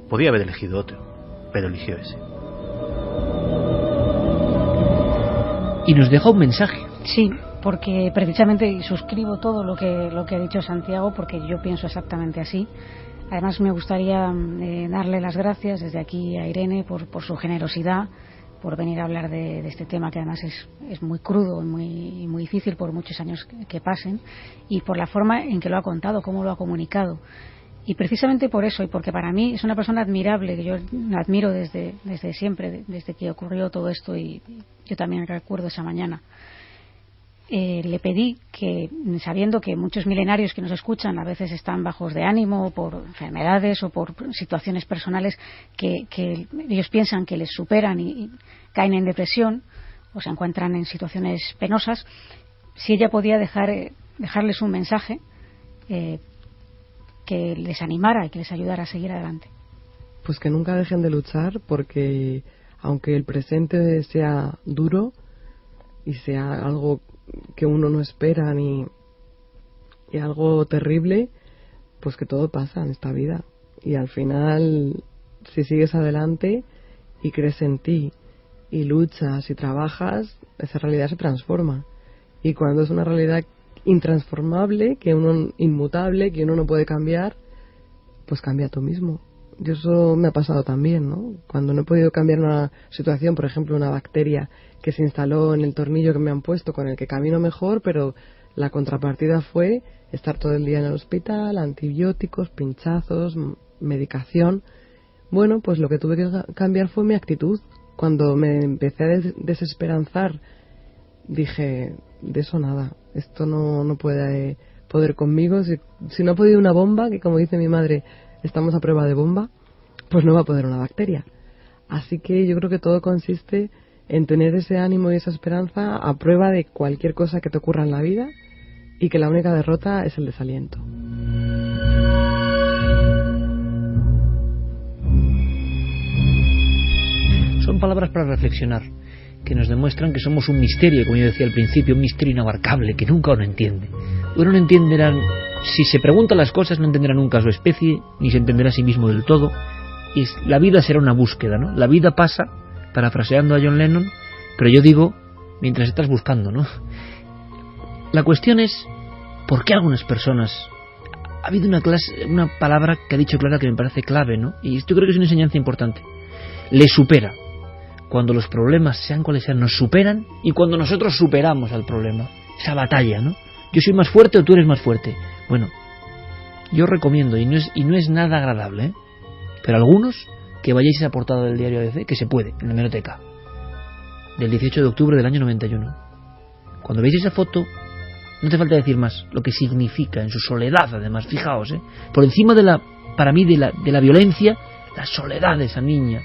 S3: Podía haber elegido otro, pero eligió ese.
S1: Y nos deja un mensaje.
S9: Sí, porque precisamente suscribo todo lo que ha dicho Santiago, porque yo pienso exactamente así. Además me gustaría darle las gracias desde aquí a Irene por su generosidad, por venir a hablar de este tema que además es muy crudo y muy difícil por muchos años que pasen, y por la forma en que lo ha contado, cómo lo ha comunicado. Y precisamente por eso, y porque para mí es una persona admirable, que yo la admiro desde siempre, desde que ocurrió todo esto, y yo también recuerdo esa mañana. Le pedí que, sabiendo que muchos milenarios que nos escuchan a veces están bajos de ánimo por enfermedades o por situaciones personales que ellos piensan que les superan y caen en depresión o se encuentran en situaciones penosas, si ella podía dejarles un mensaje que les animara y que les ayudara a seguir adelante.
S10: Pues que nunca dejen de luchar, porque aunque el presente sea duro y sea algo que uno no espera y algo terrible, pues que todo pasa en esta vida, y al final, si sigues adelante y crees en ti y luchas y trabajas, esa realidad se transforma. Y cuando es una realidad intransformable, inmutable, que uno no puede cambiar, pues cambia tú mismo. Y eso me ha pasado también, ¿no? Cuando no he podido cambiar una situación, por ejemplo, una bacteria que se instaló en el tornillo que me han puesto, con el que camino mejor, pero la contrapartida fue estar todo el día en el hospital, antibióticos, pinchazos, medicación. Bueno, pues lo que tuve que cambiar fue mi actitud. Cuando me empecé a desesperanzar, dije, de eso nada, esto no puede poder conmigo. Si no ha podido una bomba, que como dice mi madre, estamos a prueba de bomba, pues no va a poder una bacteria. Así que yo creo que todo consiste en tener ese ánimo y esa esperanza a prueba de cualquier cosa que te ocurra en la vida, y que la única derrota es el desaliento.
S1: Son palabras para reflexionar, que nos demuestran que somos un misterio, como yo decía al principio, un misterio inabarcable, que nunca uno entiende. Uno no entenderá, si se pregunta las cosas, no entenderá nunca su especie, ni se entenderá a sí mismo del todo, y la vida será una búsqueda, ¿no? La vida pasa, parafraseando a John Lennon, pero yo digo, mientras estás buscando, ¿no? La cuestión es, ¿por qué algunas personas... Ha habido una palabra que ha dicho Clara que me parece clave, ¿no? Y esto creo que es una enseñanza importante. Le supera. cuando los problemas, sean cuales sean, nos superan y cuando nosotros superamos al problema. Esa batalla, ¿no? Yo soy más fuerte o tú eres más fuerte. Bueno, yo recomiendo, y no es nada agradable, ¿eh? Pero algunos, que vayáis a esa portada del diario ABC, que se puede, en la hemeroteca, del 18 de octubre del año 91. Cuando veis esa foto, no hace falta decir más lo que significa en su soledad, además, fijaos, por encima de la, para mí, de la violencia, la soledad de esa niña,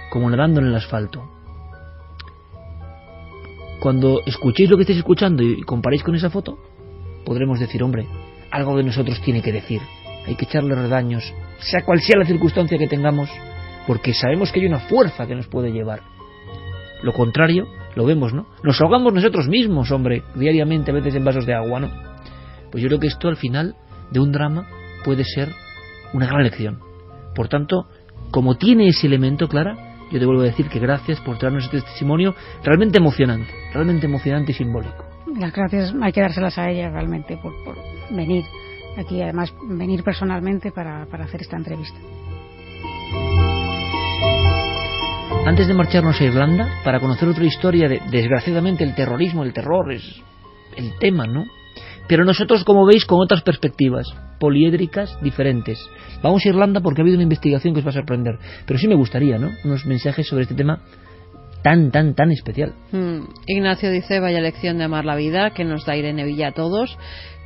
S1: como nadando en el asfalto. Cuando escuchéis lo que estáis escuchando y comparéis con esa foto, podremos decir, hombre, algo de nosotros tiene que decir. Hay que echarle redaños, sea cual sea la circunstancia que tengamos, porque sabemos que hay una fuerza que nos puede llevar. Lo contrario, lo vemos, ¿no? Nos ahogamos nosotros mismos, hombre, diariamente, a veces en vasos de agua, ¿no? Pues yo creo que esto, al final de un drama, puede ser una gran lección. Por tanto, como tiene ese elemento, Clara, yo te vuelvo a decir que gracias por traernos este testimonio realmente emocionante y simbólico.
S9: Las gracias hay que dárselas a ella realmente por venir aquí, además venir personalmente para hacer esta entrevista.
S1: Antes de marcharnos a Irlanda, para conocer otra historia de, desgraciadamente, el terrorismo, el terror es el tema, ¿no? Pero nosotros, como veis, con otras perspectivas, poliédricas, diferentes. Vamos a Irlanda porque ha habido una investigación que os va a sorprender. Pero sí me gustaría, ¿no?, unos mensajes sobre este tema tan especial.
S2: Ignacio dice, vaya lección de amar la vida que nos da Irene Villa a todos.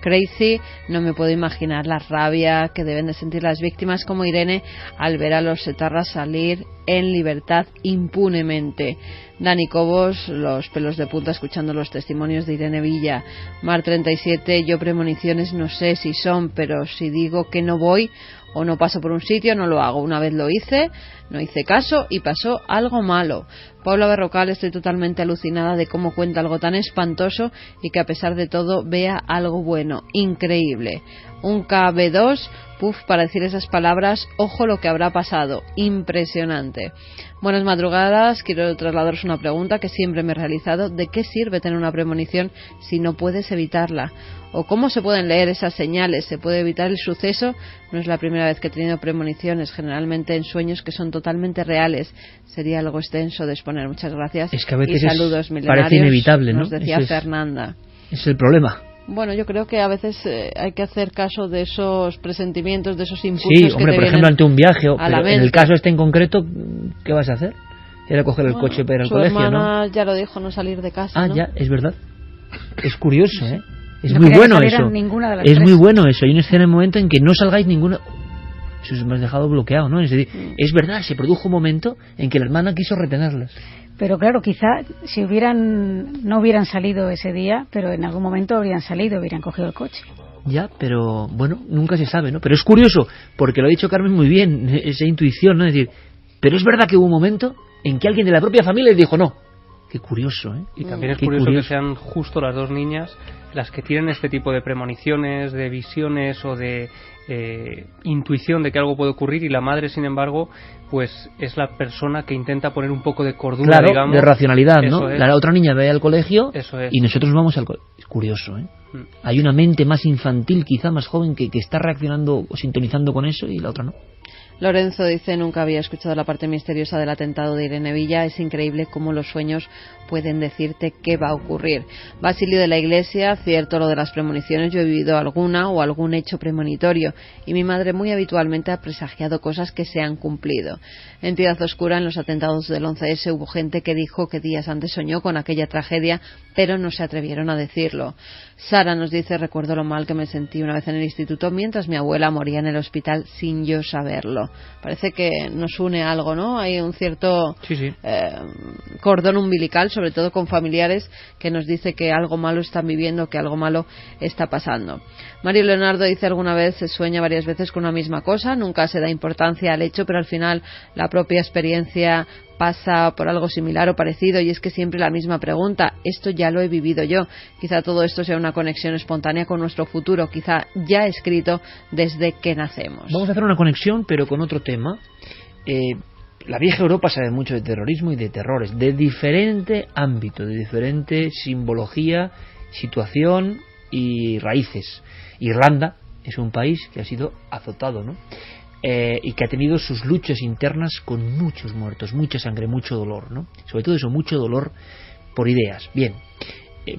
S2: Crazy, no me puedo imaginar la rabia que deben de sentir las víctimas como Irene al ver a los etarras salir en libertad impunemente. Dani Cobos, los pelos de punta escuchando los testimonios de Irene Villa. Mar 37, yo premoniciones no sé si son, pero si digo que no voy o no paso por un sitio, no lo hago. Una vez lo hice, no hice caso y pasó algo malo. Paula Berrocal, estoy totalmente alucinada de cómo cuenta algo tan espantoso y que a pesar de todo vea algo bueno. Increíble. Un KB2, para decir esas palabras, ojo lo que habrá pasado. Impresionante. Buenas madrugadas, quiero trasladaros una pregunta que siempre me he realizado. ¿De qué sirve tener una premonición si no puedes evitarla? ¿O cómo se pueden leer esas señales? ¿Se puede evitar el suceso? No es la primera vez que he tenido premoniciones, generalmente en sueños que son totalmente reales. Sería algo extenso de exponer. Muchas gracias.
S1: Es que a veces
S2: y saludos milenarios,
S1: parece inevitable, ¿no?
S2: Nos decía Fernanda.
S1: Es el problema.
S2: Bueno, yo creo que a veces hay que hacer caso de esos presentimientos, de esos impulsos.
S1: Sí, hombre, por ejemplo, ante un viaje, pero en el caso este en concreto, ¿qué vas a hacer? Era coger el coche para ir al colegio, ¿no?
S2: Su hermana ya lo dijo, no salir de casa, ¿no?
S1: Ya, es verdad. Es curioso, ¿eh? Es muy bueno eso. Es muy bueno eso. Hay una escena, en un momento en que no salgáis ninguna. Eso me has dejado bloqueado, ¿no? Es decir, es verdad, se produjo un momento en que la hermana quiso retenerlas.
S9: Pero claro, quizá si no hubieran salido ese día, pero en algún momento habrían salido, hubieran cogido el coche.
S1: Ya, pero bueno, nunca se sabe, ¿no? Pero es curioso, porque lo ha dicho Carmen muy bien, esa intuición, ¿no? Es decir, pero es verdad que hubo un momento en que alguien de la propia familia les dijo no. Qué curioso, ¿eh?
S4: Y también es curioso que sean justo las dos niñas las que tienen este tipo de premoniciones, de visiones o de intuición de que algo puede ocurrir, y la madre, sin embargo, pues es la persona que intenta poner un poco de cordura,
S1: claro,
S4: digamos,
S1: de racionalidad,
S4: eso
S1: ¿no?
S4: Es.
S1: La otra niña ve al colegio y nosotros vamos al colegio. Es curioso, ¿eh? Hay una mente más infantil, quizá más joven, que está reaccionando o sintonizando con eso, y la otra no.
S2: Lorenzo dice, nunca había escuchado la parte misteriosa del atentado de Irene Villa. Es increíble cómo los sueños pueden decirte qué va a ocurrir. Basilio de la Iglesia, cierto lo de las premoniciones, yo he vivido alguna o algún hecho premonitorio y mi madre muy habitualmente ha presagiado cosas que se han cumplido. Entidad oscura, en los atentados del 11S hubo gente que dijo que días antes soñó con aquella tragedia, pero no se atrevieron a decirlo. Sara nos dice, recuerdo lo mal que me sentí una vez en el instituto mientras mi abuela moría en el hospital sin yo saberlo. Parece que nos une algo, ¿no? Hay un cierto cordón umbilical, sobre todo con familiares, que nos dice que algo malo están viviendo, que algo malo está pasando. Mario Leonardo dice, alguna vez se sueña varias veces con una misma cosa, nunca se da importancia al hecho, pero al final la propia experiencia pasa por algo similar o parecido, y es que siempre la misma pregunta, esto ya lo he vivido yo. Quizá todo esto sea una conexión espontánea con nuestro futuro, quizá ya escrito desde que nacemos.
S1: Vamos a hacer una conexión, pero con otro tema. La vieja Europa sabe mucho de terrorismo y de terrores, de diferente ámbito, de diferente simbología, situación y raíces. Irlanda es un país que ha sido azotado, ¿no? y que ha tenido sus luchas internas con muchos muertos, mucha sangre, mucho dolor, ¿no? Sobre todo eso, mucho dolor por ideas. Bien,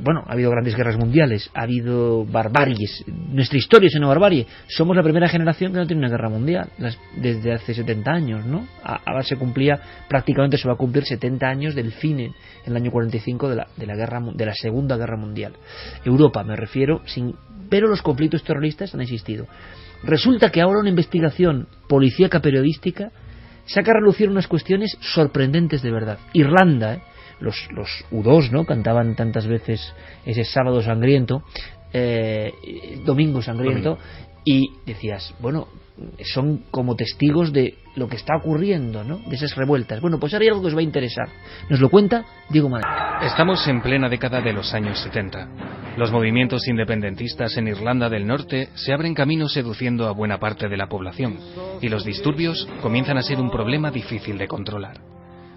S1: bueno, ha habido grandes guerras mundiales, ha habido barbaries, nuestra historia es una barbarie. Somos la primera generación que no tiene una guerra mundial desde hace 70 años, ¿no? Ahora prácticamente se va a cumplir 70 años del fin en el año 45 de la Segunda Guerra Mundial. Europa, me refiero, pero los conflictos terroristas han existido. Resulta que ahora una investigación policíaca periodística saca a relucir unas cuestiones sorprendentes de verdad. Irlanda, los U2, ¿no?, cantaban tantas veces ese sábado sangriento, domingo sangriento, y decías, bueno, son como testigos de lo que está ocurriendo, ¿no?, de esas revueltas. Bueno, pues ahora hay algo que os va a interesar. Nos lo cuenta Diego Madrid.
S11: Estamos en plena década de los años 70. Los movimientos independentistas en Irlanda del Norte se abren camino seduciendo a buena parte de la población, y los disturbios comienzan a ser un problema difícil de controlar.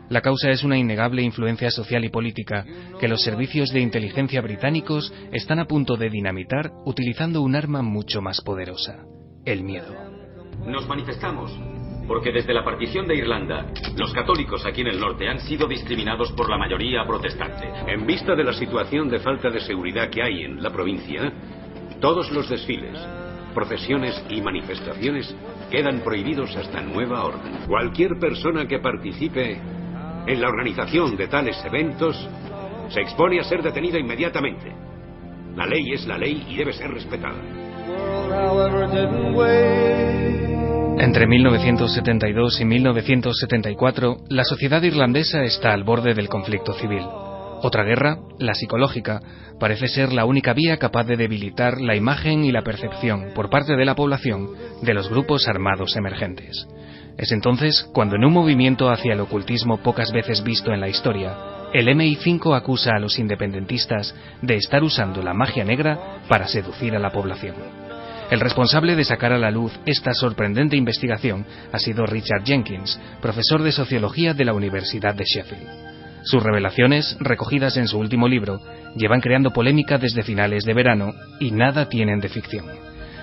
S11: La causa es una innegable influencia social y política que los servicios de inteligencia británicos están a punto de dinamitar utilizando un arma mucho más poderosa: el miedo.
S12: Nos manifestamos porque desde la partición de Irlanda, los católicos aquí en el norte han sido discriminados por la mayoría protestante.
S13: En vista de la situación de falta de seguridad que hay en la provincia, todos los desfiles, procesiones y manifestaciones quedan prohibidos hasta nueva orden. Cualquier persona que participe en la organización de tales eventos se expone a ser detenida inmediatamente. La ley es la ley y debe ser respetada.
S11: Entre 1972 y 1974, la sociedad irlandesa está al borde del conflicto civil. Otra guerra, la psicológica, parece ser la única vía capaz de debilitar la imagen y la percepción por parte de la población de los grupos armados emergentes. Es entonces cuando, en un movimiento hacia el ocultismo pocas veces visto en la historia, el MI5 acusa a los independentistas de estar usando la magia negra para seducir a la población. El responsable de sacar a la luz esta sorprendente investigación ha sido Richard Jenkins, profesor de sociología de la Universidad de Sheffield. Sus revelaciones, recogidas en su último libro, llevan creando polémica desde finales de verano y nada tienen de ficción.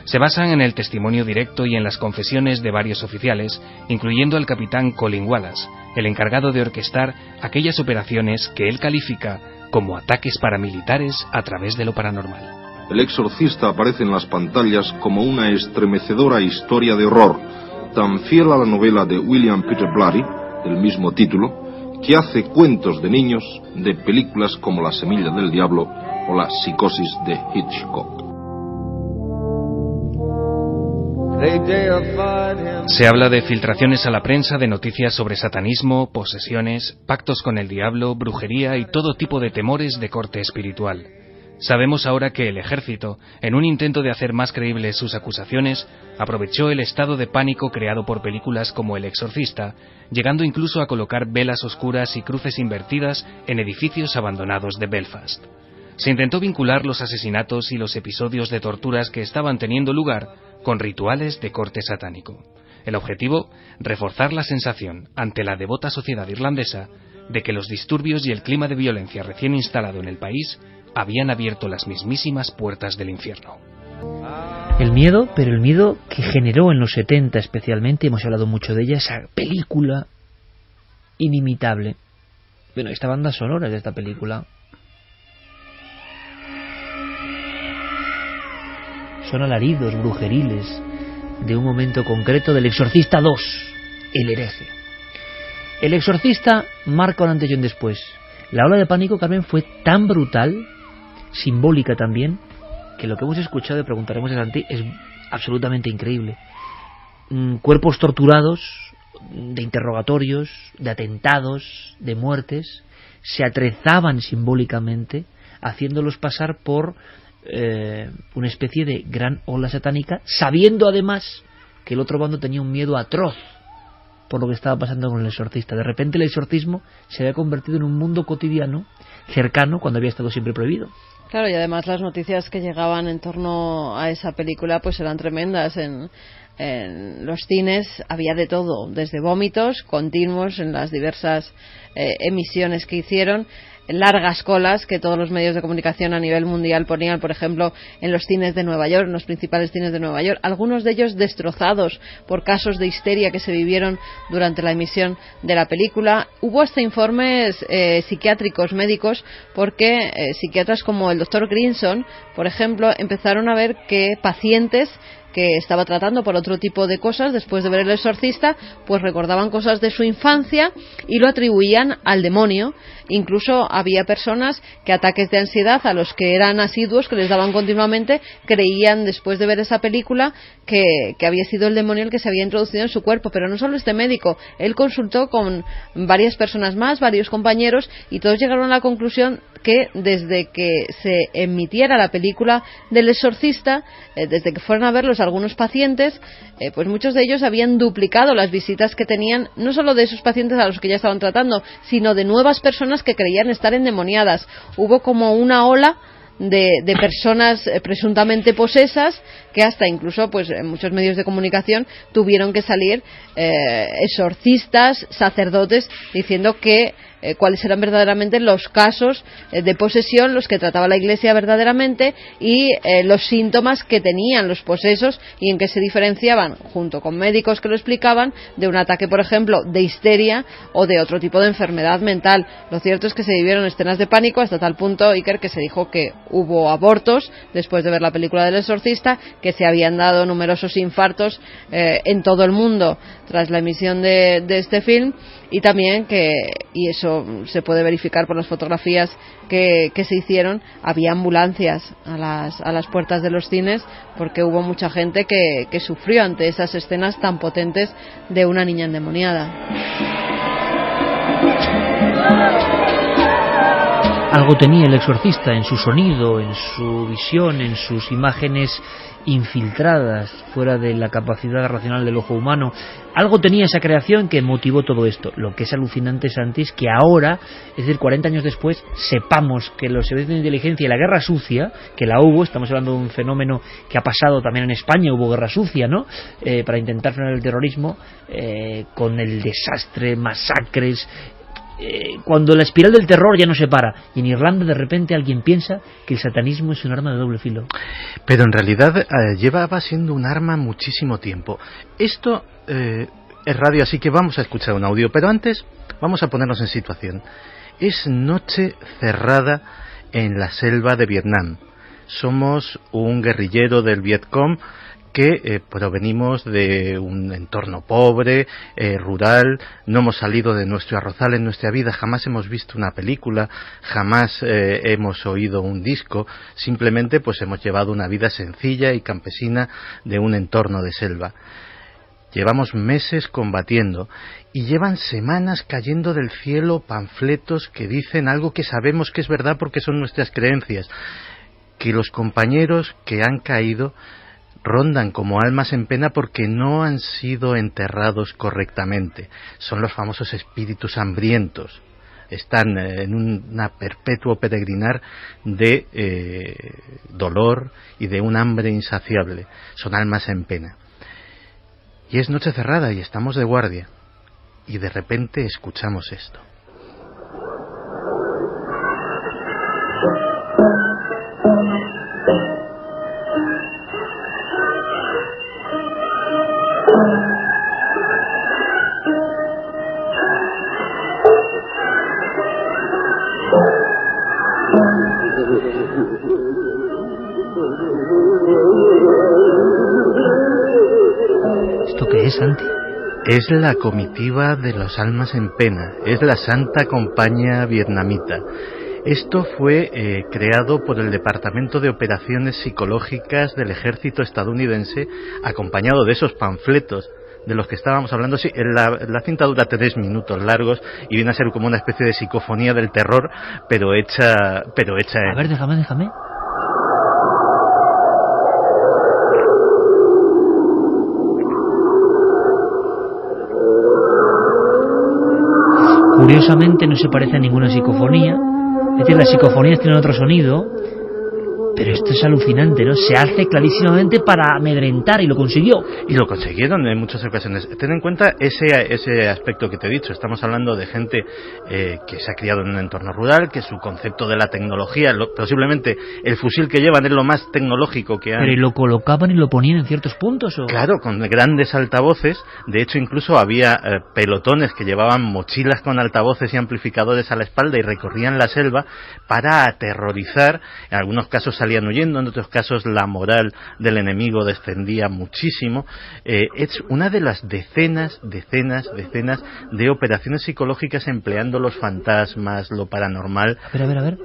S11: Se basan en el testimonio directo y en las confesiones de varios oficiales, incluyendo al capitán Colin Wallace, el encargado de orquestar aquellas operaciones que él califica como ataques paramilitares a través de lo paranormal.
S14: El exorcista aparece en las pantallas como una estremecedora historia de horror, tan fiel a la novela de William Peter Blatty, del mismo título, que hace cuentos de niños de películas como La semilla del diablo o La psicosis de Hitchcock.
S11: Se habla de filtraciones a la prensa de noticias sobre satanismo, posesiones, pactos con el diablo, brujería y todo tipo de temores de corte espiritual. Sabemos ahora que el ejército, en un intento de hacer más creíbles sus acusaciones, aprovechó el estado de pánico creado por películas como El exorcista, llegando incluso a colocar velas oscuras y cruces invertidas en edificios abandonados de Belfast. Se intentó vincular los asesinatos y los episodios de torturas que estaban teniendo lugar con rituales de corte satánico. El objetivo, reforzar la sensación ante la devota sociedad irlandesa de que los disturbios y el clima de violencia recién instalado en el país habían abierto las mismísimas puertas del infierno.
S1: El miedo, pero el miedo que generó en los 70 especialmente, hemos hablado mucho de ella, esa película inimitable. Bueno, esta banda sonora de esta película son alaridos brujeriles de un momento concreto del Exorcista 2, El hereje. El Exorcista marca un antes y un después. La ola de pánico, Carmen, fue tan brutal, simbólica también, que lo que hemos escuchado y preguntaremos a Santi es absolutamente increíble. Cuerpos torturados, de interrogatorios, de atentados, de muertes, se atrezaban simbólicamente, haciéndolos pasar por una especie de gran ola satánica, sabiendo además que el otro bando tenía un miedo atroz por lo que estaba pasando con el exorcista. De repente el exorcismo se había convertido en un mundo cotidiano, cercano, cuando había estado siempre prohibido.
S2: Claro, y además las noticias que llegaban en torno a esa película pues eran tremendas. En los cines había de todo, desde vómitos continuos en las diversas emisiones que hicieron. largas colas que todos los medios de comunicación a nivel mundial ponían, por ejemplo, en los cines de Nueva York, en los principales cines de Nueva York, algunos de ellos destrozados por casos de histeria que se vivieron durante la emisión de la película. Hubo hasta informes psiquiátricos, médicos, porque psiquiatras como el doctor Grinson, por ejemplo, empezaron a ver que pacientes que estaba tratando por otro tipo de cosas, después de ver El Exorcista, pues recordaban cosas de su infancia y lo atribuían al demonio. Incluso había personas que ataques de ansiedad a los que eran asiduos, que les daban continuamente, creían después de ver esa película que había sido el demonio el que se había introducido en su cuerpo. Pero no solo este médico, él consultó con varias personas más, varios compañeros, y todos llegaron a la conclusión que desde que se emitiera la película del Exorcista, desde que fueron a verlos algunos pacientes, pues muchos de ellos habían duplicado las visitas que tenían, no solo de esos pacientes a los que ya estaban tratando, sino de nuevas personas que creían estar endemoniadas. Hubo como una ola de personas presuntamente posesas, que hasta incluso pues en muchos medios de comunicación tuvieron que salir exorcistas, sacerdotes, diciendo que cuáles eran verdaderamente los casos de posesión, los que trataba la Iglesia verdaderamente, y los síntomas que tenían los posesos y en qué se diferenciaban, junto con médicos que lo explicaban, de un ataque, por ejemplo, de histeria o de otro tipo de enfermedad mental. Lo cierto es que se vivieron escenas de pánico hasta tal punto, Iker, que se dijo que hubo abortos después de ver la película del Exorcista, que se habían dado numerosos infartos en todo el mundo tras la emisión de este film, y también que, y eso se puede verificar por las fotografías que se hicieron, había ambulancias a las puertas de los cines, porque hubo mucha gente que sufrió ante esas escenas tan potentes de una niña endemoniada.
S1: Algo tenía El Exorcista en su sonido, en su visión, en sus imágenes infiltradas fuera de la capacidad racional del ojo humano. Algo tenía esa creación que motivó todo esto. Lo que es alucinante, Santi, es que ahora, es decir, 40 años después, sepamos que los servicios de inteligencia y la guerra sucia, que la hubo, estamos hablando de un fenómeno que ha pasado también en España, hubo guerra sucia, ¿no?, para intentar frenar el terrorismo, con el desastre, masacres, cuando la espiral del terror ya no se para, y en Irlanda de repente alguien piensa que el satanismo es un arma de doble filo.
S3: Pero en realidad llevaba siendo un arma muchísimo tiempo. Esto es radio, así que vamos a escuchar un audio, pero antes vamos a ponernos en situación. Es noche cerrada en la selva de Vietnam. Somos un guerrillero del Vietcong que provenimos de un entorno pobre, rural, no hemos salido de nuestro arrozal en nuestra vida, jamás hemos visto una película, jamás hemos oído un disco, simplemente pues hemos llevado una vida sencilla y campesina de un entorno de selva. Llevamos meses combatiendo y llevan semanas cayendo del cielo panfletos que dicen algo que sabemos que es verdad porque son nuestras creencias, que los compañeros que han caído rondan como almas en pena porque no han sido enterrados correctamente. Son los famosos espíritus hambrientos. Están en una perpetuo peregrinar de dolor y de un hambre insaciable. Son almas en pena. Y es noche cerrada y estamos de guardia. Y de repente escuchamos esto.
S1: ¿Esto qué es, Santi?
S3: Es la comitiva de los almas en pena, es la Santa Compañía Vietnamita. Esto fue creado por el Departamento de Operaciones Psicológicas del Ejército estadounidense, acompañado de esos panfletos de los que estábamos hablando. Sí, la cinta dura 3 minutos largos y viene a ser como una especie de psicofonía del terror, pero hecha
S1: A ver, déjame. Curiosamente no se parece a ninguna psicofonía, es decir, las psicofonías tienen otro sonido, Pero esto es alucinante, ¿no? Se hace clarísimamente para amedrentar y lo consiguió.
S3: Y lo consiguieron en muchas ocasiones. Ten en cuenta ese aspecto que te he dicho. Estamos hablando de gente que se ha criado en un entorno rural, que su concepto de la tecnología, posiblemente el fusil que llevan es lo más tecnológico que han...
S1: Pero ¿y lo colocaban y lo ponían en ciertos puntos? ¿O?
S3: Claro, con grandes altavoces. De hecho, incluso había pelotones que llevaban mochilas con altavoces y amplificadores a la espalda y recorrían la selva para aterrorizar. En algunos casos salían huyendo, en otros casos la moral del enemigo descendía muchísimo. Es una de las decenas de operaciones psicológicas empleando los fantasmas, lo paranormal.
S1: A ver.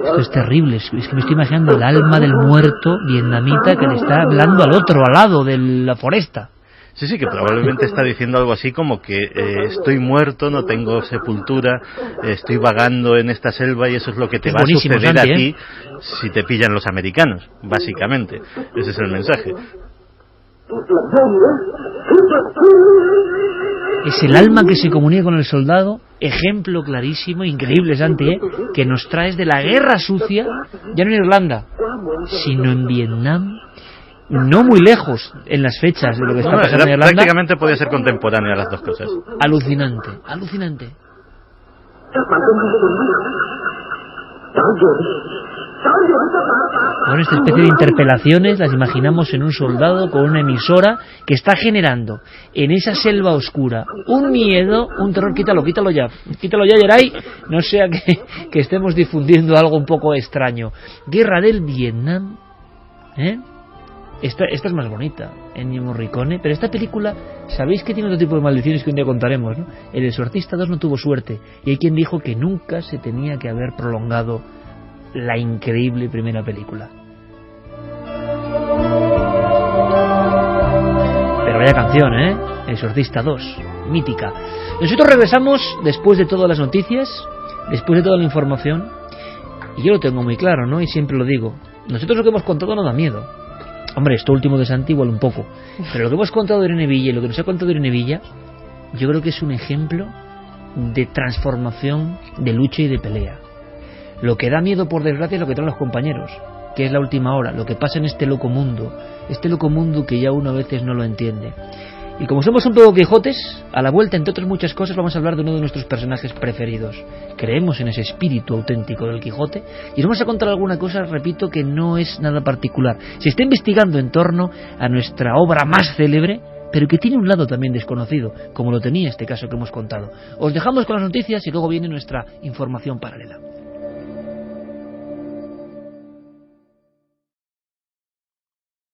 S1: Esto es terrible, es que me estoy imaginando el alma del muerto vietnamita que le está hablando al otro, al lado de la foresta.
S3: Sí, que probablemente está diciendo algo así como que estoy muerto, no tengo sepultura, estoy vagando en esta selva y eso es lo que te va a suceder, Santi, a ti si te pillan los americanos, básicamente. Ese es el mensaje.
S1: Es el alma que se comunica con el soldado, ejemplo clarísimo, increíble, Santi, que nos traes de la guerra sucia, ya no en Irlanda, sino en Vietnam. No muy lejos en las fechas de lo que está pasando en Irlanda.
S3: Prácticamente podía ser contemporánea las dos cosas.
S1: Alucinante. Bueno, esta especie de interpelaciones las imaginamos en un soldado con una emisora que está generando en esa selva oscura un miedo, un terror. Quítalo ya, Geray, no sea que estemos difundiendo algo un poco extraño. Guerra del Vietnam, Esta es más bonita, Ennio Morricone, pero esta película, sabéis que tiene otro tipo de maldiciones que un día contaremos, ¿no? El Exorcista 2 no tuvo suerte, y hay quien dijo que nunca se tenía que haber prolongado la increíble primera película. Pero vaya canción, Exorcista 2, mítica. Nosotros regresamos después de todas las noticias, después de toda la información, y yo lo tengo muy claro, ¿no? Y siempre lo digo, nosotros lo que hemos contado no da miedo. Hombre, esto último de Santi igual un poco, pero lo que hemos contado de Irene Villa y lo que nos ha contado Irene Villa, yo creo que es un ejemplo de transformación, de lucha y de pelea. Lo que da miedo, por desgracia, es lo que traen los compañeros, que es la última hora, lo que pasa en este loco mundo que ya uno a veces no lo entiende. Y como somos un poco Quijotes, a la vuelta, entre otras muchas cosas, vamos a hablar de uno de nuestros personajes preferidos. Creemos en ese espíritu auténtico del Quijote y nos vamos a contar alguna cosa, repito, que no es nada particular. Se está investigando en torno a nuestra obra más célebre, pero que tiene un lado también desconocido, como lo tenía este caso que hemos contado. Os dejamos con las noticias y luego viene nuestra información paralela.